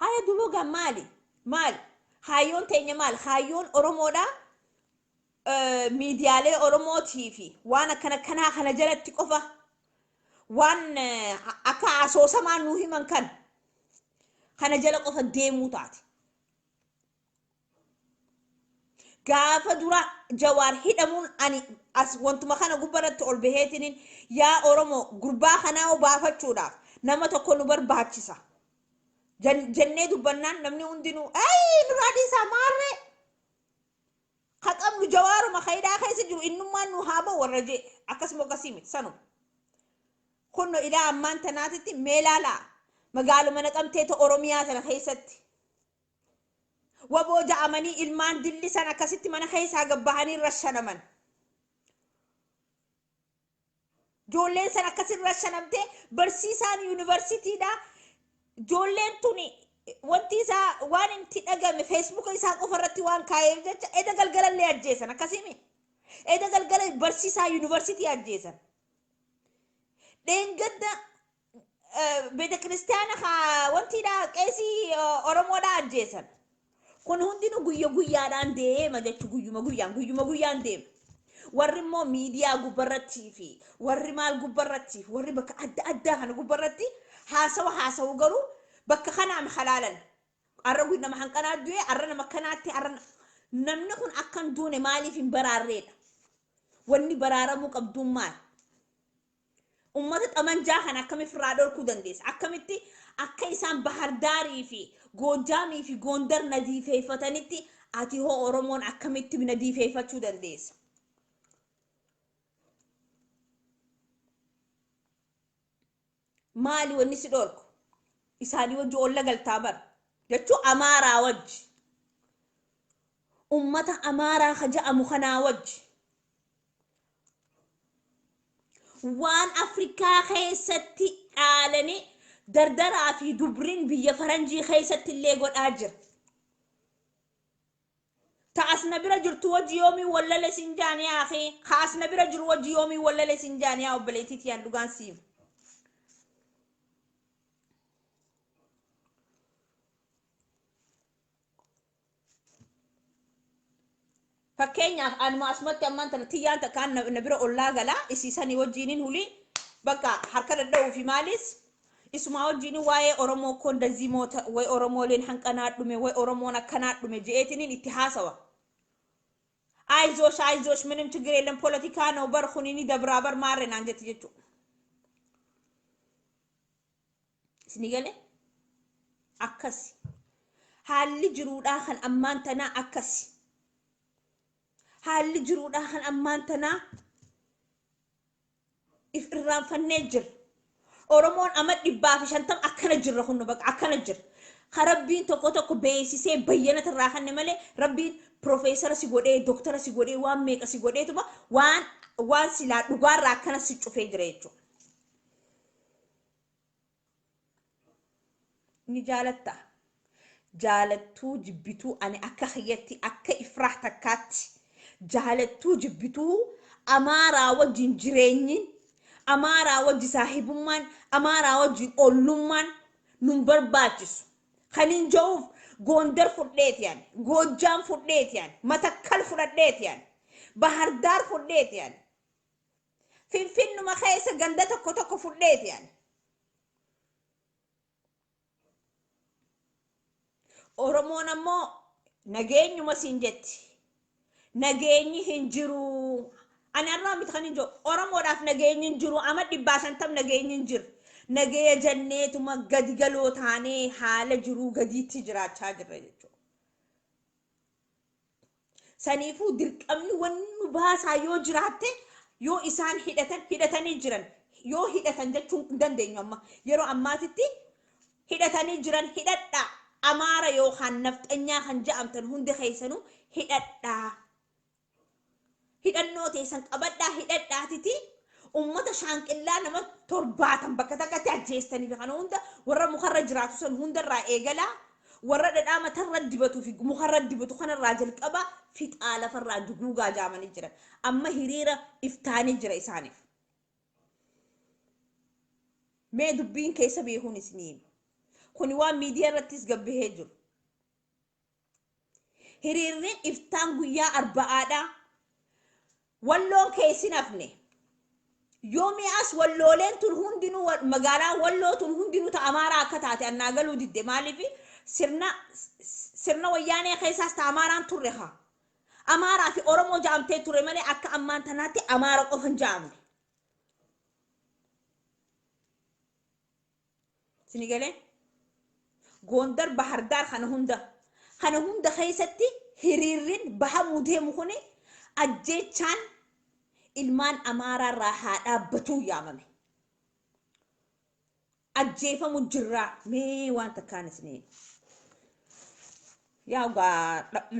Haya duuba maali hayyoon teenya maal hayyoon Oromoodha miidiyaalee Oromootii fi waan akkana kana jalatti qofa waan akka asoosamaan nuu himan kana jala qofa deemuu taate. Gaafa dura Jawaar hidhamuun ani as wantuma kana gubbarratti ol baheetiniin yaa Oromoo gurbaa kanaa baafachuudhaaf nama tokko nu barbaachisa jennee dubbannaan namni hundinuu nuraadhiisaa maarree qabnu Jawaaruma kaydaa keessa jiru innummaan nu haa ba'u warra jee akkasuma akkasii miti sanuma. Kunno ilaa ammaan tanaatitti meelaalaa magaaluma Naqamteeta Oromiyaa sana keessatti waboo ja'amanii ilmaan dilli sana akkasitti mana keessaa gabbahanii rashanaman. Ijoolleen sana akkasitti rashanamtee barsiisaan yuunivarsiitiidha. Ijoolleen tuni wanti isaa waan itti dhagame feesbuuka isaa qofa irratti waan kaa'eef jecha eda galgalallee ajjeesan akkasimi. Eda galgala barsiisaa yuunivarsiitii ajjeesan. Dheengadda beetakiristaana wantiidha qeesii Oromoodha ajjeesan. Kun hundinuu guyyaadhaan deema jechuun guyyuma guyyaan deema. Warri immoo miidiyaa gubbarrattii fi warri maal gubbarrattii fi warri bakka adda kana gubbarratti haasawu garuu bakka kanaan halaalan. Arra nama hanqanaa du'e arra nama kanaatti namni kun akkan duune maaliif hin baraarreedha. Wanni baraaramuu qabduun maal? Ummata xamanjaa kana akkamitti irraa dhorkuu dandeessa? Akkamitti akka isaan Bahardaarii fi Gojaamii fi Gondar nadiifeeffatanitti ati hoo Oromoon akkamitti nadiifeeffachuu dandeessa? Maali wanni si dhorku? Isaanii wajji olla galtaa bara jechuun Amaaraa wajji. Ummata Amaaraa haja'amu kanaa wajji. Waan Afrikaa keessatti dhaalanii dardaraa fi dubriin biyya faranjii keessatti illee godhaa jira. Taasna bira jirtu wajji yoomii wallale sinjaaniyaa fi kaasna bira jiru wajji yoomii wallale sinjaaniyaa obboleetiitii yaan dhugaan siimu. Fakkeenyaaf anuma asumatti ammaan tana tiyyaan takkaan na bira ollaa galaa isiisanii wajjiiniin hulii bakka harka dadha'uu fi maalis isuma wajjiiniin waa'ee Oromoo koon dazii moota way Oromooleen hanqanaa dhume way Oromoon akkanaa dhume je'eetiniin itti haasawa. Aizosh ምንም ችግር የለም ፖለቲካ ነው በር ሁኒኒ ደብራበር ማረን አንጀት ጀቹ ስኒገለ አከስ ሀል ጅሩዳ ኸን አማንተና አከስ ሀል ጅሩዳ ኸን አማንተና ኢፍራን ፈነጅር ኦሮሞን አመድ ዲባፍ ሸንተም አከነ ጅር ሁኑ በቃ አከነ ጅር خربين توكو بيسيسي بيّنت الراحة نملي ربين بروفيسور سيقودي دكتور سيقودي وان ميكا سيقودي تبا وان سلا دوغار راكنا سيچو فيجريچو ني جالتو جبتو اني اكا خيتي اكا افراح تكات جالتو جبتو امارا وجين جرينين امارا وجي صاحبمان امارا وجي اولمان نمبر باتشو خلين جوف Gondar fudheet yani Gojaam fudheet yani Matakkal fudheet yani Bahardar fudheet yani Finfinnuma keessa ganda tokko fudheet yani Oromoon ammoo nageenyuma siin jetti nageenyi hin jiru ani arraa miti kan hin jiru Oromoodhaaf nageenyi hin jiru ama 100% nageenyi hin jiru nagaya janneetuma gadi galoo taanee haala jiru gadiitti jiraachaa jirra jechuudha. Saniifuu dirqamni wanni baasaa yoo jiraatte yoo isaan hidhatanii jiran yoo hidhatan jechuun hin dandeenyu amma yeroo ammaatitti hidhatanii jiran hidhadhaa Amaara yookaan nafxanyaa kan ja'amtan hundi keessanuu hidhadhaa hidhannoo teessan qabadhaa hidhadhaatiti ummata shaanqillaa nama torbaatan bakka takkatti ajjeestanii kana hunda warra mukarra jiraatu san hundarraa eegalaa ورد الآمة تردبتو في مخردبتو خان الراجل قبا في تعالى فرع دقوقا جامن جرا أما هريرة إفتاني جرا إسانف ما دبين كيسا بيهون سنين خوني وان ميديا رتس قبه جر هريرين إفتان قويا أربعة واللون كيسي نفني يومي أس واللولين تلهون دينو مقالا واللو تلهون دينو تأمارا كتاتي أنا قالوا دي مالي في سرنا وياني خيساس تأماران ترخا أمارا في أورمو جامتي تري مالي أكا أمان تناتي أمارا قفن جامني سنقالي غوندر بحردار خانهوندا خيستي هريرين بها مدهم خوني أجيتشان ilmaan amaaraa irraa haa dhaabbatuu yaamame ajjeefamu jirraa mee waan takkaan isiniin yaa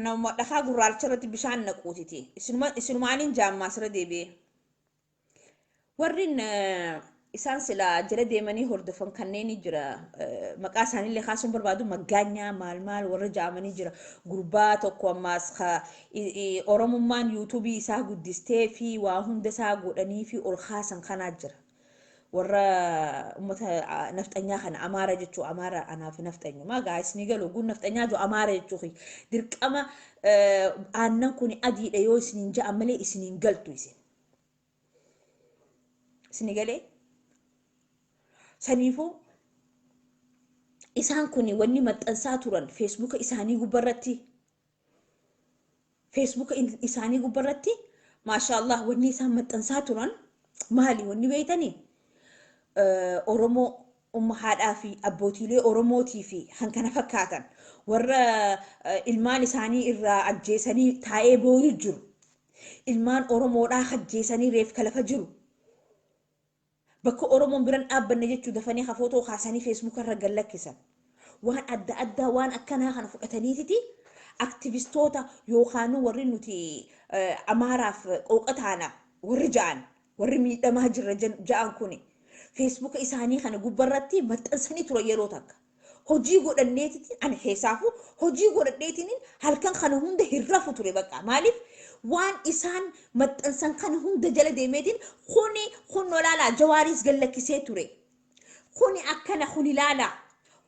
nama dhakaa gurraacha irratti bishaan naquutiti isinumaaniin jaammaa sira deebi'e warrin isaan sila jala deemanii hordofan kanneen jira maqaa isaaniillee kaasuun barbaadu maggaanyaa maal warra jaamanii jira gurbaa tokko ammaas oromummaan yuutuubii isaa guddistee fi waa hunda isaa godhanii fi ol kaasan kanaa jira warra ummata nafxanyaa kana amaara jechuu amaara anaaf nafxanyu maa gaayis ni galu gun nafxanyaa jo amaara jechuu dirqama aannan kun adiidha yoo isiniin ja'a malee isiniin galtu isin galee sanifu isaan kuni wanni maxxansaa turan Facebook isaanii gubbarratti maashaallah wanni isaan maxxansaa turan maali wanni beeytanii Oromoo ummahaadhaa fi abbootiilee Oromootii fi hankana fakkaatan warra ilmaan isaanii irraa ajjeesanii taa'ee booyu jiru ilmaan Oromoodhaa ajjeesanii reef kalafa jiru bakka Oromoon biran dhaabbanne jechuu dafanii hafootoo kaasanii Facebook irra gallakkisan waan adda waan akkanaa kana fudhataniititi aktivistoota yookaan warri nuti amaaraaf qooqataana warri ja'an warri miidhamaa jirra ja'an kuni Facebook isaanii kana gubbarratti maxxansanii tura yeroo takka hojii godhanneetiti ani keessaafu hojii godhanneetiin halkan kana hunda hirrafu ture bakka maaliif waan isaan maxxansan kana hunda jala deemeetiin kun olaala jawaaris gallakkisee ture kuni akkana kuni laala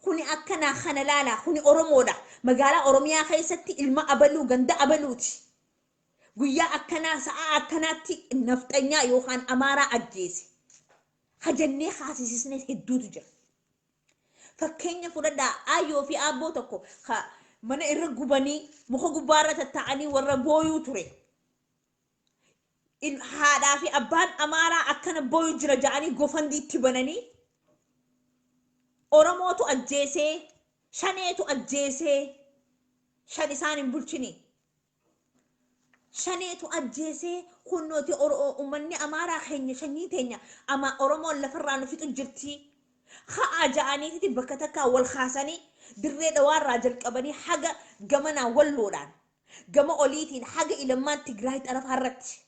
kuni akkana kana laala kuni Oromoodha magaalaa Oromiyaa keessatti ilma abaluu ganda abaluuti guyyaa akkanaa sa'a akkanaatti nafxanyaa yookaan amaaraa ajjeese hajannee haasisisne hedduutu jira fakkeenya fudhadhaa ayyoo fi aabboo tokko mana irra gubanii muka gubbaarra tatta'anii warra booyuu ture haadhaa fi abbaan amaaraa akkana booyu jira ja'anii gofandii itti bananii Oromootu ajjeesee shaneetu ajjeesee shan isaan hin bulchini shaneetu ajjeesee kunnooti ummanni amaaraa keenya shanii teenya ama Oromoon lafarraa nu fixu jirti haa ja'aniiti bakka takkaa wal kaasanii dirree dhawaarraa jalqabanii haga gamanaa walloodhaan gama oliitiin haga ilmaan Tigraay xarafaarratti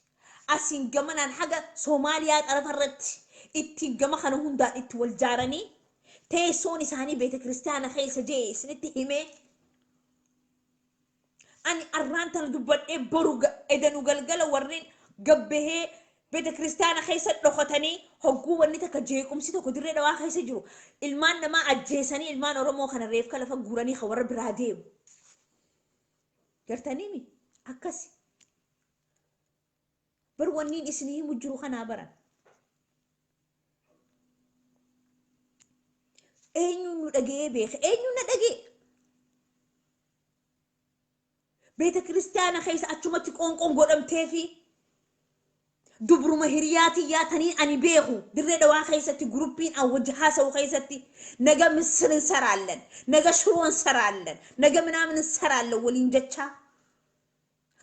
asin gamanaan haga Soomaaliyaa xarafaarratti itti gama kana hundaan itti wal jaaranii teessoon isaanii beeta kiristaana keessa jee isinitti himee ani arraantan dubbadhee boru edanu galgala warreen gabbahee beeta kiristaana keessa dhokatanii hogguu wanni takka jeequmsi tokko dirree dhawaa keessa jiru ilmaan namaa ajjeesanii ilmaan Oromoo kana reefka lafa guuranii ka warra biraa deemu gartaniimi akkasi bar wanniin isinii himu jiru kanaa baran eenyuun nu dhagee beeka eenyuun na dhagee beeta kiristaana keessa achumatti qoonqoon godhamtee fi dubruma hiriyaati yaatanii ani beeku dirree dhawaa keessatti guruppiin awwajja haasa'u keessatti naga misirin saraallan naga shuroon saraallan naga minaamin saraallan waliin jechaa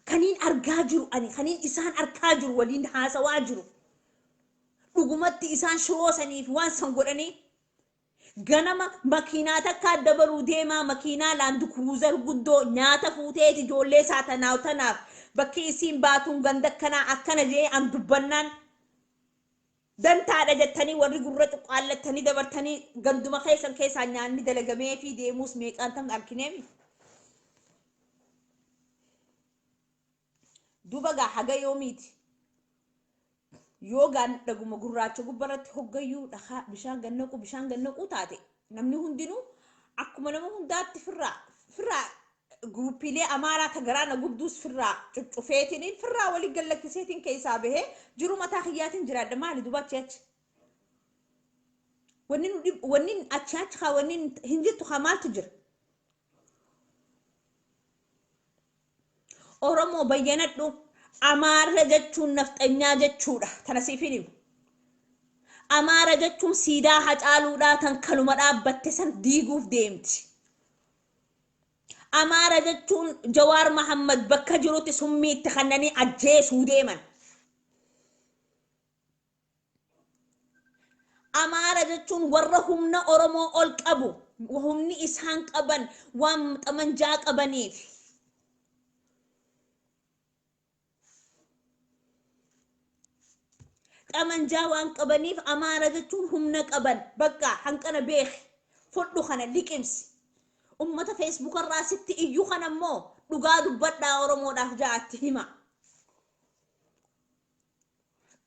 kaniin argaa jiru ani kaniin isaan argaa jiru waliin haasawaa jiru dhugumatti isaan shuroo saniif waan san godhanii ganama makiinaa takka dabaruu deemaa makiinaa laandu kruuzar guddoo nyaata fuuteeti ijoollee saatanaaf bakki isiin baatuun ganda akkanaa akkana jee an dubbannaan dantaadha jettanii warri gurra xuqqaallatanii dabartanii ganduma keessaa nyaanni dalagamee fi deemuus meeqaan tam argineemi. Duba gaa haga yoomiiti yoo gaan dhaguma gurraacha gubbarratti hoggayyuu dhahaa bishaan gannaqu taate namni hundinuu akkuma nama hundaatti firraa gruupiilee amaaraa tagaraan gubduus firraa cuccufeetiin firraa walii gallakkiseetiin keessaa bahee jiru mataa kiyyaatiin jiraadha maali duba achi wanni achi haa wanni hin jirtu haa maaltu jira. Oromoo bayyanadhu Amaara jechuun nafxanyaa jechuudha tana siifin himu. Amaara jechuun siidaa hacaaluudhaa tan kanuma dhaabbatte san diiguuf deemti. Amaara jechuun Jawaar Mahammad bakka jirutti summiitti kannanii ajjeesuu deeman. Amaara jechuun warra humna Oromoo ol qabu humni isaan qaban waan xamanjaa qabaniif. Xamanjaa waan qabaniif Amaara jechuun humna qaban bakka hanqana beek fudhu kana liqimsi. Ummata Facebook irraa sitti iyyuu kana immoo dhugaa dubbadhaa Oromoodhaaf ja'atti hima.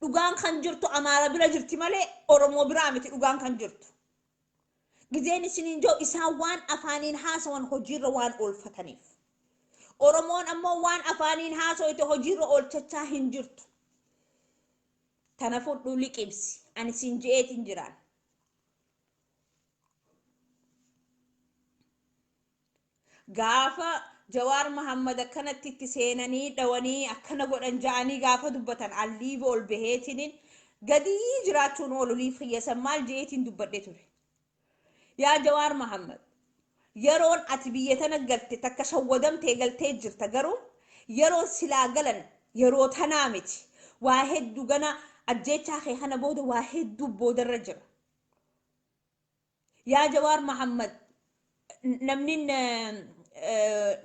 Dhugaan kan jirtu Amaara bira jirti malee Oromoo biraa miti dhugaan kan jirtu. Gizeen isiniin joo isaan waan afaaniin haasawan hojiirra waan oolfataniif. Oromoon ammoo waan afaaniin haasawite hojiirra oolchachaa hin jirtu. Tana fudhu liqimsi ani siin je'eetiin jiraan. Gaafa Jawaar Mahammad akkanatti itti seenanii dhawanii akkana godhan ja'anii gaafa dubbatan alliiba ol baheetiin gadii jiraachuun ooluliif xiyyeessan maal je'eetiin dubbadhe ture. Yaa Jawaar Mahammad yeroon ati biyya tana galte takka shawwadamtee galtee jirta garuu yeroo silaa galan yeroo tanaa miti waa hedduu gana ajjechaa kee kana booda waa hedduu boodarra jira. Yaa Jawaar Mahammad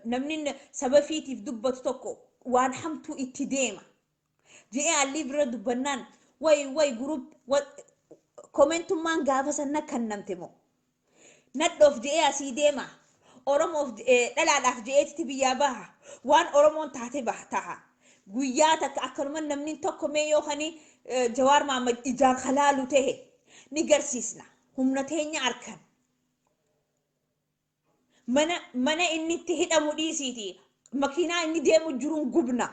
namni saba fiitiif dubbatu tokko waan hamtuu itti deema. Je'ee allii bira dubbannaan way gurup komentummaan gaafa sanna kannamte moo. Nadhoof je'ee asii deema. Oromoof dhalaadhaaf je'eetti biyyaa baha. Waan Oromoon taate baha taha. Guyyaa takka akkanuma namni tokko mee yookaan Jawaar Mahammad ijaan halaalu ta'e ni garsiisna. Humna teenya arkan. Mana inni itti hidhamu dhiisiiti. Makiinaa inni deemu jiruun gubna.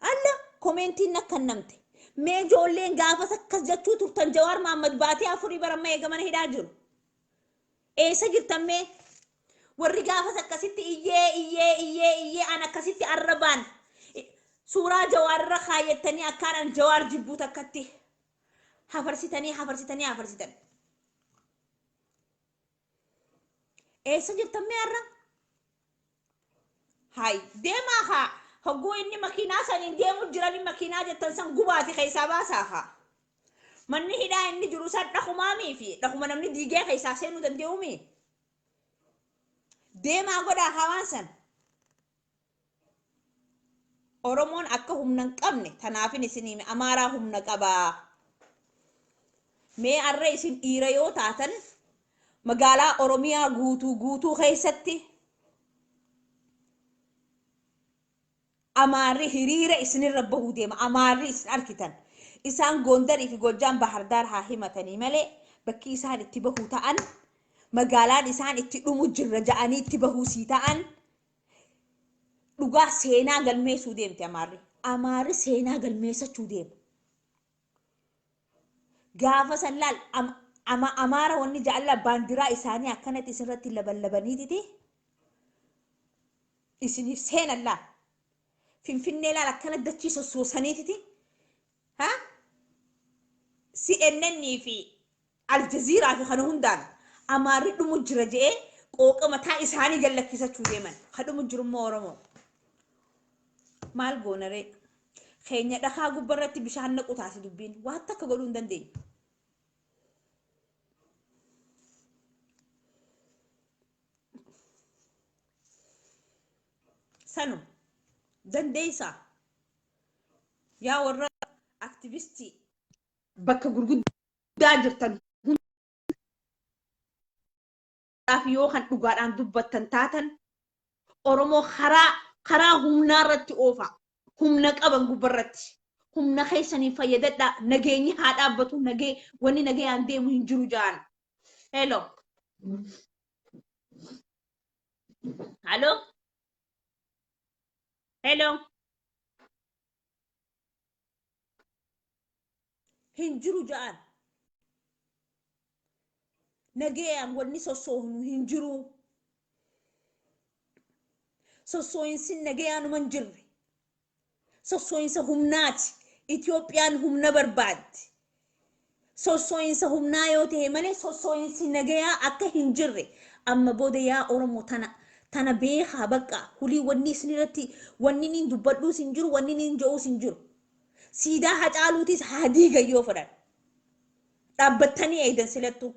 Alla komentiin akkannamte. Mee ijoolleen gaafas akkas jechuu turtan Jawaar Mahammad baatee afurii baramma eegamana hidhaa jiru. Eessa jirtan mee? Warri gaafas akkasitti iyyee an akkasitti arrabaan. Suuraa Jawaarra kaayettanii akkaan Jawaar jibbuu takkatti hafarsitanii. Eessa jirtan mee arra? Hai deemaa haa hogguu inni makiinaa saniin deemu jiranii makiinaa jettan san gubaati keessaa baasaa haa. Manni hidhaa inni jiru san dhakumaamii fi dhakuma namni diigee keessaa seenuu danda'uumi. Deemaa godhaa hawaasan. Oromoon akka humna hin qabne tanaafin isinii Amaaraa humna qabaa. Mee arra isin dhiira yoo taatan magaalaa Oromiyaa guutuu keessatti Amaarri hiriira isinirra bahuu deema. Amaarri isin arkitan. Isaan Gondarii fi Gojjaan Bahardaar haa himatanii malee bakki isaan itti bahuu ta'an magaalaan isaan itti dhumu jirra ja'anii itti bahuu sii ta'an dhugaa seenaa galmeessuu deemte Amaarri. Amaarri seenaa galmeessachuu deema. Gaafa san laal Amaara wanni jaalala baandiraa isaanii akkanatti isinirratti labalabaniititi isiniif seenan laal. Finfinnee laal akkana dachii sossoosaniititi. CNN fi Aljazeeraa fi kana hundaan Amaarri dhumu jira je'ee qooqa mataa isaanii gallakkisachuu deeman. Kan dhumu jirummaa Oromoo. Maal goonaree? Keenya dhakaa gubbarratti bishaan naqu taasi dubbiin. Waan takka godhuu hin dandeenyu. Sanu dandeessaa yaa warra aktivistii bakka gurguddaa jirtan hundaaf yoo kan dhugaadhaan dubbattan taatan Oromoo karaa humnaa irratti oofa. Humna qaban gubbarratti. Humna keessanii fayyadadhaa. Nageenyi haa dhaabbatu. Wanni nagayaan deemu hin jiru ja'an. Hello. Hello. Hello. Hin jiru ja'an. Nagayaan wanni sossoonu hin jiru. Sossooyinsi nagayaanuma hin jirre. Sossooyinsa humnaati. Itoophiyaan humna barbaaddi. Sossooyinsa humnaa yoo ta'e malee sossooyinsi nagayaa akka hin jirre. Amma booda yaa Oromoo tana beekaa bakka hulii wanni isinirratti wanni niin dubbadhuus hin jiru wanni niin je'uus hin jiru. Siidaa Hacaaluutis haa diigan yoo fedhan. Dhaabbattanii eegdan silattu.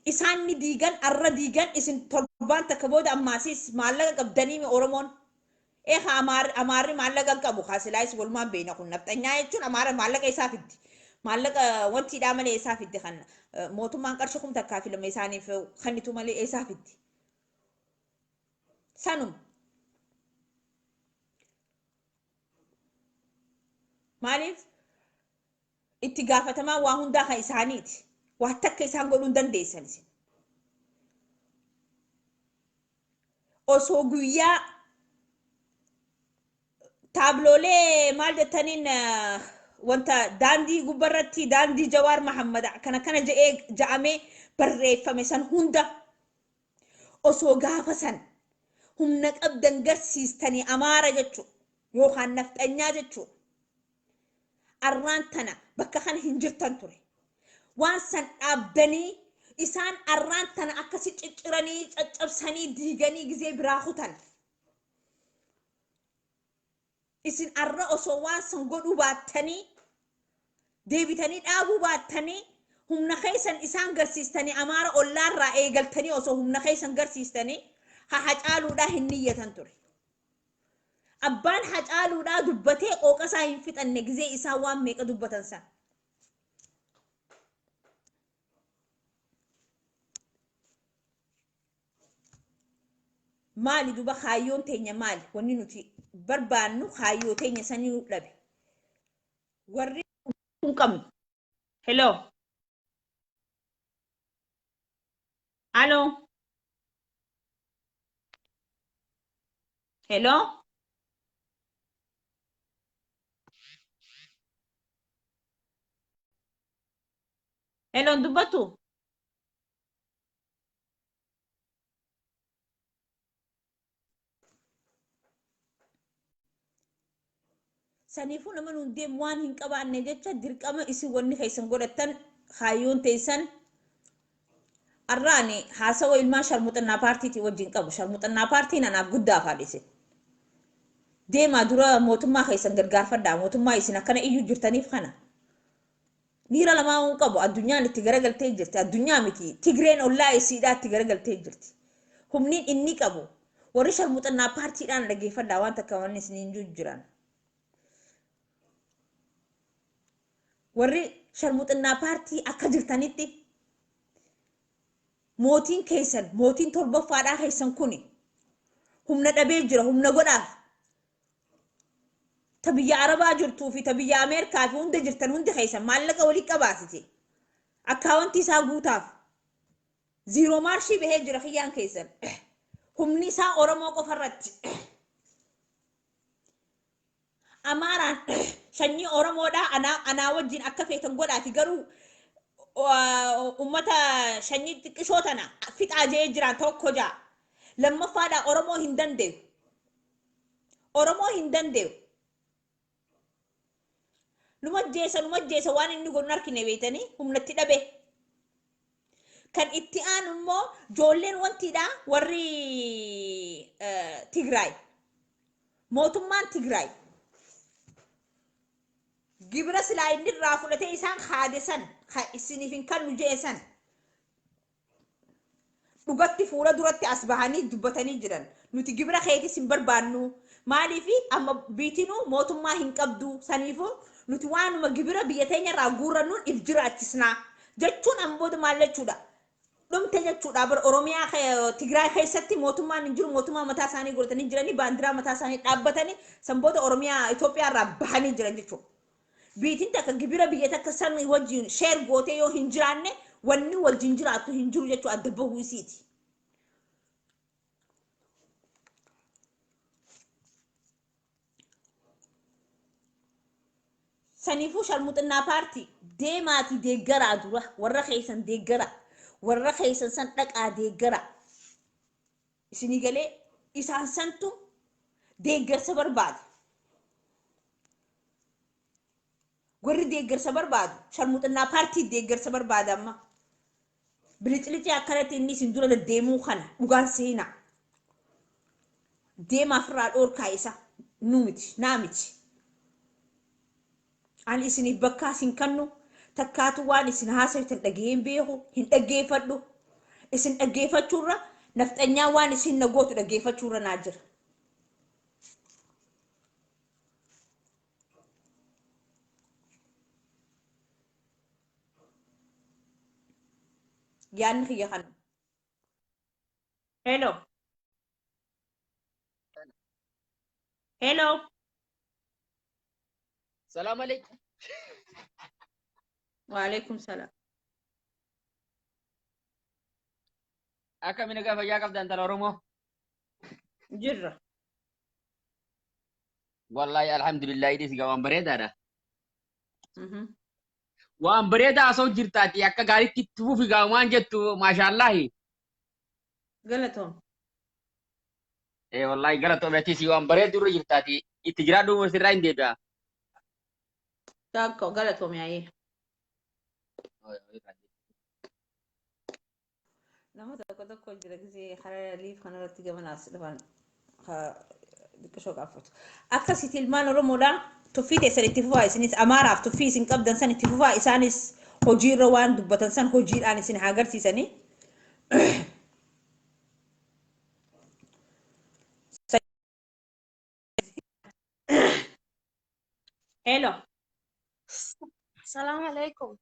Isaan ni diigan arra diigan isin torbaan takka booda ammaasis maallaqa qabdanii Oromoon. Amaarri maallaqa qabu kaasilaayis walumaan beena kun nafxanyaa jechuun amaara maallaqa isaa fiddi. Maallaqa wantiidhaa malee isaa fiddi kan mootummaan qarshii kum takkaa filame isaaniif kannitu malee isaa fiddi. Sanum. Maaliif itti gaafatamaa waa hundaa kan isaaniiti. Waa takka isaan godhuu hin dandeessan. Osoo guyyaa taabloolee maal jettaniin wanta daandii gubbarratti daandii Jawaar Mahammad kana ja'amee barreeffame san hunda osoo gaafa san humna qabdan garsiistanii amaara jechuu yookaan nafxanyaa jechuu arraan tana bakka kana hin jirtan ture. Waan san dhaabdanii isaan arraan tana akkasi cicciranii caccabsanii diiganii gizee biraa kutan. Isin arra osoo waan san godhuu baattanii deebitanii dhaabuu baattanii humna keessan isaan garsiistanii amaara ollaarraa eegaltanii osoo humna keessan garsiistanii Hacaaluudhaa hin niyyatan ture. Abbaan Hacaaluudhaa dubbatee qooqasaa hin fixanne gizee isaa waan meeqa dubbatan san. Maali duba kaayyoon teenya maali? Wanni nuti barbaannu kaayyoo teenya sanii dhabe. Warri kun qabnu. Hello. Hello. Hello. Hello dubbatu. Saniifuu nama nuun deemu waan hin qabaanne jecha dirqama isin wanni keessan godhatan kaayyoon teessan arraani haasawa ilmaan sharmuxannaa paartiitii wajjin qabu. Sharmuxannaa paartiin anaaf guddaa faadhise. Deemaa dura mootummaa keessan gargaarfadhaa. Mootummaa isin akkana iyyuu jirtaniif kana. Miira lamaa hin qabu. Addunyaan itti garagaltee jirti. Addunyaa miti. Tigreen ollaa isiidhaa itti garagaltee jirti. Humniin inni qabu. Warri sharmuxannaa paartiidhaan dhageeffadhaa waan takka wanni isiniin jiran. Warri sharmuxannaa paartii akka jirtanitti mootiin keessan mootiin torbaffaadhaa keessan kuni humna dhabee jira humna godhaaf ta biyya Arabaa jirtuu fi ta biyya Ameerikaa fi hunda jirtan hundi keessan maallaqa walii qabaasite akkaawwantii isaa guutaaf ziiroo maarshii bahee jira kiyyaan keessan humni isaa Oromoo qofarratti Amaaraan sanyii Oromoodhaa anaa wajjin akka feetan godhaati garuu ummata sanyii xiqqishoo tana fixaa jee jiran tokko jaa lammaffaadhaa Oromoo hin dandeewu. Oromoo hin dandeewu. Numa jeessa waan inni godhu harkine beetanii humnatti dhabe. Kan itti aanu immoo ijoolleen wantiidhaa warri Tigraay. Mootummaan Tigraay. Gibira silaa inni irraa fudhatee isaan haadesan isiniif hin kan nu jeesan dhugatti fuula duratti as bahanii dubbatanii jiran nuti gibira keetis hin barbaannu maaliifi amma biitinuu mootummaa hin qabdu saniifuu nuti waanuma gibira biyya teenya irraa guurrannuun if jiraachisnaa jechuun amboota maal jechuudha. Dhumte jechuudha bar Oromiyaa Tigraay keessatti mootummaan hin jiru mootummaa mataa isaanii godhatanii jiranii baandiraa mataa isaanii dhaabbatanii sanboota Oromiyaa Itoophiyaa irraa bahanii jiran jechuudha. Biitiin takka gibira biyya takka san wajjin sheer gootee yoo hin jiraanne wanni wajjin jiraattu hin jiru jechuudha adda bahuu isiiti. Saniifuu sharmuxinnaa paartii deemaatii deeggaraa dura warra keessan deeggaraa. Warra keessan san dhaqaa deeggara isinii galee isaan santu deeggarsa barbaada. Warri deeggarsa barbaadu sharmuxinnaa paartii deeggarsa barbaada amma bilixilixii akkanatti inni isin dura deddeemuu kana dhugaan seenaa deemaaf irraa dhoorkaa isa nu miti naa miti ani isiniif bakkaa isin kannu takkaatu waan isin haasawtan dhageen beeku hin dhaggeeffadhu isin dhaggeeffachuurra nafxanyaa waan isin nagootu dhaggeeffachuurra naa jira. Yaanni kiyya kana. Hello. Hello. Salam alaikum. Waalaikum salam. Akka mina gaafa yaa qabdan tala Oromoo. Jirra. Wallahi alhamdulillah idis ga waan bareedaadha. Waan bareedaa osoo jirtaati akka gaariitti itti fufi gaa waan jettu maashaallahi. Galatoom. Wallahi galatoom atis waan bareedu irra jirtaati itti jiraadhu sirraa hin deebi'a. Takko galatoom yaa'ee. Namoota tokko jira gisee karaa liif kanarratti gamanaas dhufan dhiqqashoo qaafatu. Akkasitti ilmaan Oromoodhaa tuffii teessan itti fufaa isinis Amaaraaf tuffii isin qabdan san itti fufaa isaanis hojiirra waan dubbatan san hojiidhaan isin haa agarsiisanii. Hello. Salam alaikum.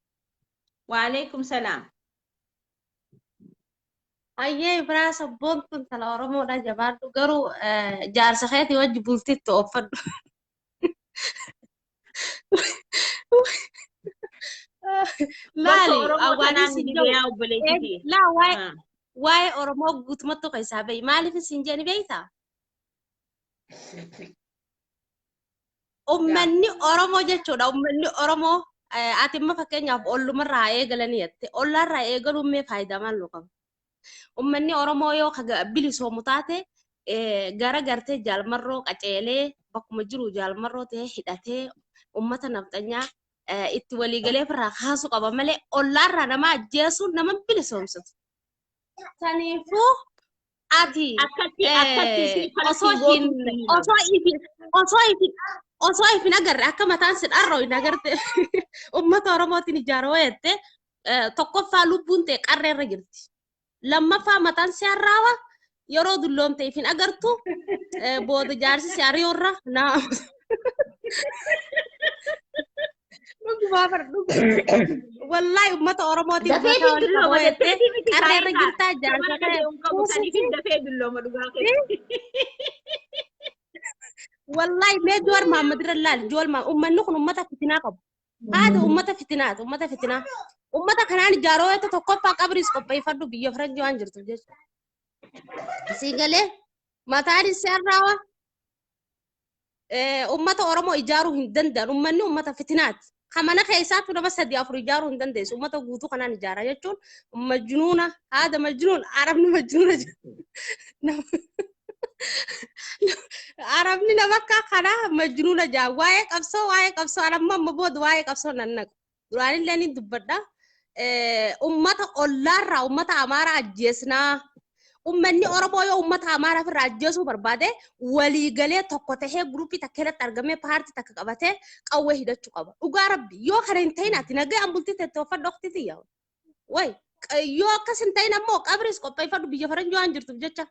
Waalaikum salam. Ayyee biraa sabboon kun tala Oromoodha jabaadhu garuu jaarsa keetii wajji bultitti oofadhu. Laali awwaanis hin jiru. Laa waa'ee Oromoo guutumatti keessaa bahi maaliif isin jedhani beektaa? Uummanni Oromoo jechuudha uummanni Oromoo ati immoo fakkeenyaaf ollumarraa eegalanii jette ollarraa eegaluun mee faayidaa maal nu qaba? Uummanni Oromoo yoo bilisoomu taate gara gartee jaalmarroo qaceelee bakkuma jiru jaalmarroo ta'ee hidhatee uummata nafxanyaa itti waliigalee irraa kaasuu qaba malee ollarraa nama ajjeesuun nama bilisoomsatu. Saniifuu ati osoo ifin agarre akka mataan si dharroo hin agarte uummata Oromootiin ijaaroo jette tokkoffaa lubbuun ta'e qarree irra jirti. Lammaffaa mataan si harraawa yeroo dulloomte ifin agartu booda jaarsi si ariyoorra naa wallahi uummata Oromootiin qarree irra jirtaa jaarsa wallahi mee joor Muhammad Rallal jool ma ummanni kun ummata fitinaa qabu haada ummata fitinaa ummata kanaan ijaaroo tokkoffaa qabris qopheeffadhu biyya faranjii waan jirtu jechuudha siigalee mataan isarraawa ummata Oromoo ijaaruu hin danda'an ummanni ummata fitinaati kamana keessaatu nama 3-4 ijaaruu hin dandeessu ummata guutuu kanaan ijaara jechuun majnuuna haada majnuun arabni majnuuna Arabni nama akka kana majnuuna jaa waa'ee qabsoo anamma amma booda waa'ee qabsoo nan naqa duraanillee ni dubbadha ummata ollaarraa ummata Amaaraa ajjeesnaa ummanni Oromoo yoo ummata Amaaraa irraa ajjeesuu barbaade waliigalee tokko tahee guruupii takka irratti argamee paartii takka qabatee qawwee hidhachuu qaba dhugaa rabbi yoo kana hin ta'in ati nagaa ambultii teettee uffadha oktiti yaa way yoo akkas hin ta'in ammoo qabris qopheeffadhu biyya faranjii waan jirtuuf jecha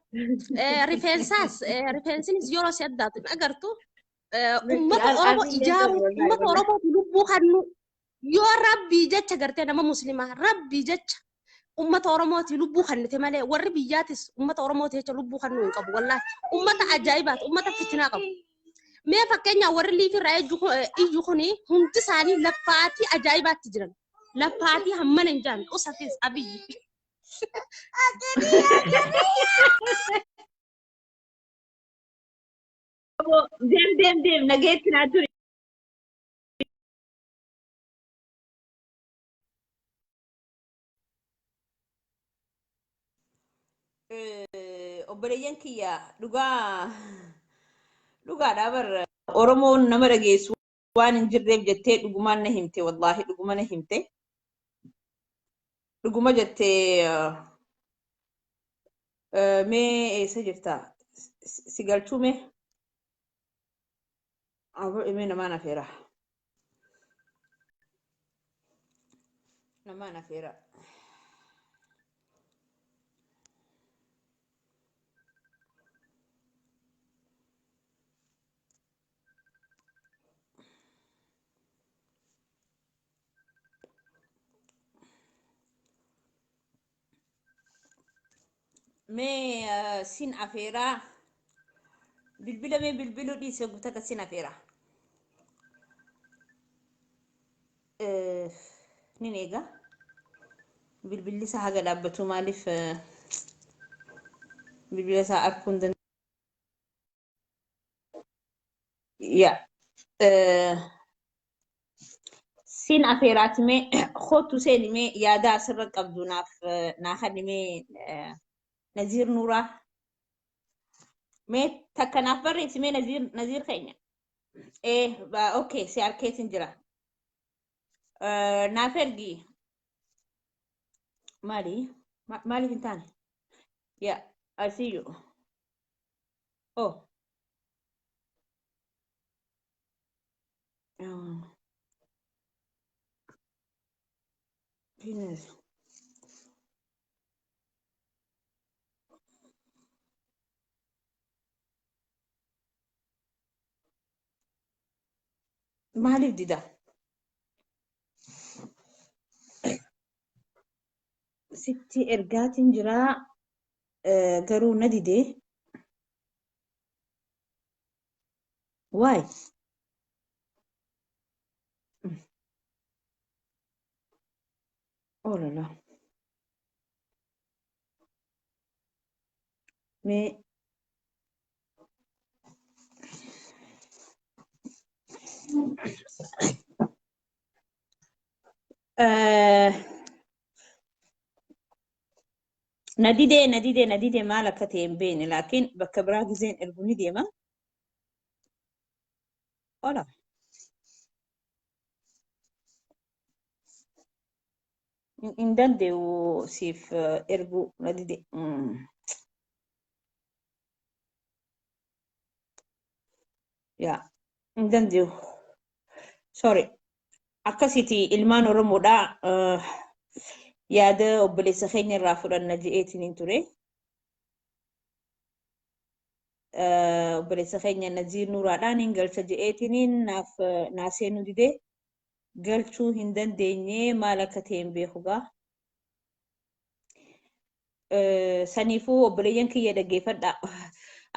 rifeensinis yeroo si addaatu hin agartu ummata Oromoo ijaaruuf ummata Oromoo lubbuu kannu yoo rabbii jecha gartee nama muslimaa rabbii jecha ummata Oromooti lubbuu kannite malee warri biyyaatis ummata Oromooti jecha lubbuu kannu hin qabu wallaahi ummata ajaa'ibaati ummata fitinaa qabu. Mee fakkeenya warri liifirraa iyyu kuni hundi isaanii laffaatii ajaa'ibaatti jiran laffaatii hammana hin jaan usafis abiyyi. Dem nageetti naa ture. Obboleeyyan kiyya dhugaadhaa barra Oromoon nama dhageessu waan hin jirreef jettee dhugumaan na himte wallaahi dhuguma na himte. Dhuguma jettee mee eessa jirta? Si galchuu mee? Mee namaan afeera. Namaan afeera. Mee sin afeeraa bilbila mee bilbiluu dhiisee guutaa sin afeeraa. Nin eega bilbilli isaa haga dhaabbatu maaliif bilbila isaa arguu hin danda'u. Sin afeeraati mee kootu seeni mee yaada asirra qabdu naaf hanni mee Naziir Nuuraa mee takka naaf barreessi mee Naziir keenya. Okay si harkeetiin jira. Naaf ergi maaliif hin taane? I see you. Oh. Goodness. Maaliif dida? Sitti ergaatiin jira garuu na didee. Why? Oh là là. Mais nadide maal akka ta'e hin beekne laakiin bakka biraa gizeen ergu ni deema. Ola. Hin danda'u siif ergu nadide. Hin danda'u. Sorry. Akkasiti ilmaan Oromoodhaa yaada obboleessa keenya irraa fudhanna je'eetiin hin ture. Obboleessa keenya Naziir Nuuraadhaan hin galcha je'eetiin naaf seenuu didee galchuu hin dandeenye maal akka ta'e hin beeku gaa. Saniifuu obboleeyyan kiyya dhaggeeffadha.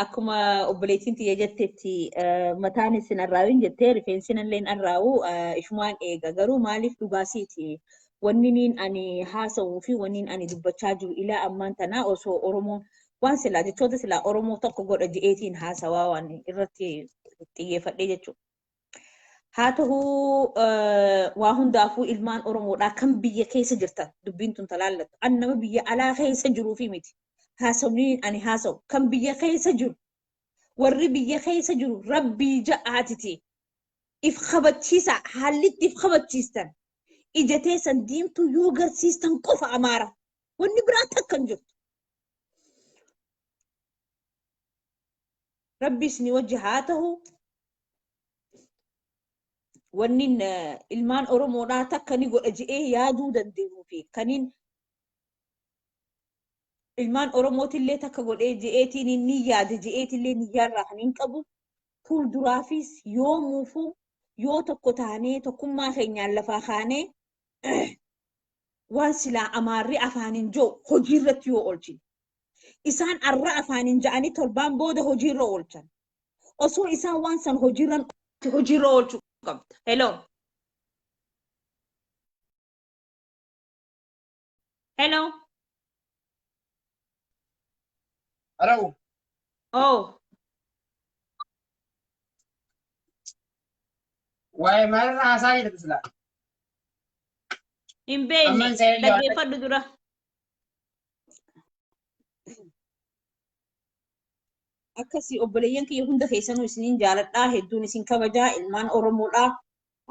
Akkuma obboleettiin tiyya jettetti mataan isin arraawin jettee rifeensi illee arraawu ishumaan eega garuu maaliif dhugaasiiti wanniin ani haasa'uu fi wanniin ani dubbachaa jiru ilaa ammaan tanaa osoo Oromoo waan silaa jechoota silaa Oromoo tokko godha je'eetiin haasawaa waan irratti xiyyeeffadhee jechuudha. Haa ta'uu waa hundaafuu ilmaan Oromoodhaa kan biyya keessa jirtan dubbiin tun talaallatu an nama biyya alaa keessa jiruu fi miti. Haasawniin ani haasa'u kan biyya keessa jiru warri biyya keessa jiru rabbii ja'aatiti if qabachiisa haallitti if qabachiistan ija teessan diimtuu yoo garsiistan qofa amaara wanni biraa takka hin jirtu. Rabbiis ni wajji haa ta'u wannin ilmaan Oromoodhaa takka ni godha je'ee yaaduu dandeenyu fi kaniin ilmaan Oromootillee takka godhee je'eetiin ni yaada je'eetillee ni yaarraa kan hin qabu fuulduraafis yoo muufuu yoo tokko taanee tokkummaa keenyaan lafaa kaanee waan silaa amaarri afaaniin jiru hojiirratti yoo oolchine. Isaan arra afaaniin ja'anii torbaan booda hojiirra oolchan. Osoo isaan waan san hojiirra oolchuu qabda. Hello. Hello. Hello. Oh. Waa'ee maalirraa haasaa jirtu silaa? Hin beekne dhaggeeffadhu dura. Akkasii obboleeyyan kiyya hunda keessanuu isiniin jaaladhaa, hedduun isin kabajaa, ilmaan Oromoodhaa.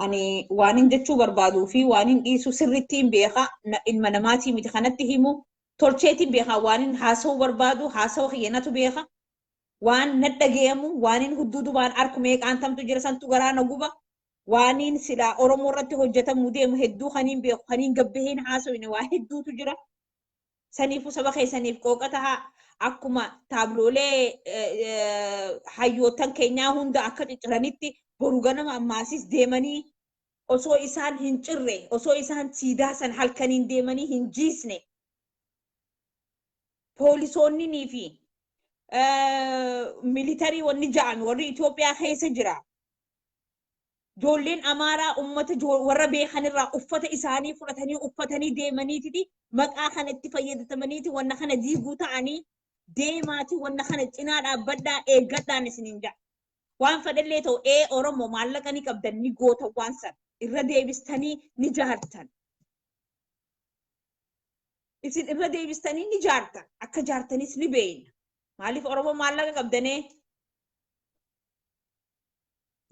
Ani waanin jechuu barbaaduu fi waanin dhiisu sirriitti hin beeka, ilma namaatii miti kanatti himu, tolcheetiin beeka, waanin haasa'uu barbaadu, haasawa kiyyanatu beeka. Waan nadhageemu, waanin hudduudubaan arku meeqaan tamtu jira santu garaa na guba. Waanin silaa Oromoo irratti hojjetamuu deemu hedduu kaniin beeku, kaniin gabbaheen haasawine waa hedduutu jira. Saniifuu saba keessaniif qooqa tahaa akkuma taabloolee hayyootan keenyaa hunda akka cicciranitti boru ganama ammaasis deemanii osoo isaan hin cirre, osoo isaan siidaa san halkaniin deemanii hin jiisne poolisoonnii fi militarii wanni ja'ame warri Itoophiyaa keessa jira. Ijoolleen Amaaraa uummata warra beekanirraa uffata isaanii fudhatanii uffatanii deemaniiti maqaa kana itti fayyadamaniiti wanna kana diiguu ta'anii deemaati wanna kana cinaa dhaabbadhaa eeggadhaan isiniin ja'a. Waan fedhallee ta'u Oromoo maallaqa ni qabdan ni goota waan san irra deebistanii ni jaartan. Isin irra deebistanii ni jaartan akka jaartanis ni beeyna. Maaliif Oromoo maallaqa qabdanee?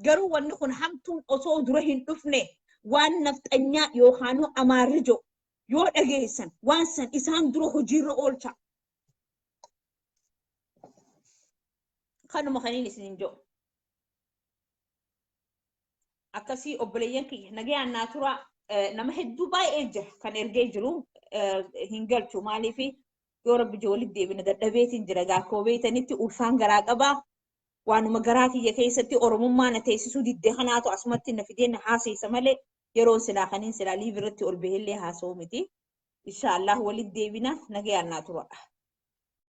Garuu wanni kun hamtuun osoo dura hin dhufne waan nafxanyaa yookaan amaarri jiru yoo dhageessan waan san isaan dura hojiirra oolcha. Kanuma kaniin isiniin jiru. Akkasii obboleeyyan kiyya nagayaan naa tura nama hedduu baay'ee jira kan ergee jiru hin galchu maaliif yoo rabbi ijoollit deebina dadhabeetiin jira gaakoo beeytanitti ulfaan garaa qabaa. Waanuma garaa kiyya keessatti Oromummaa na teessisuu diddee kanaatu asumatti na fidee na haasisa malee yeroo silaa kaniin silaa liivirratti ol bahillee haasa'u miti. Inshaallah walitti deebina nagayaan naa tura.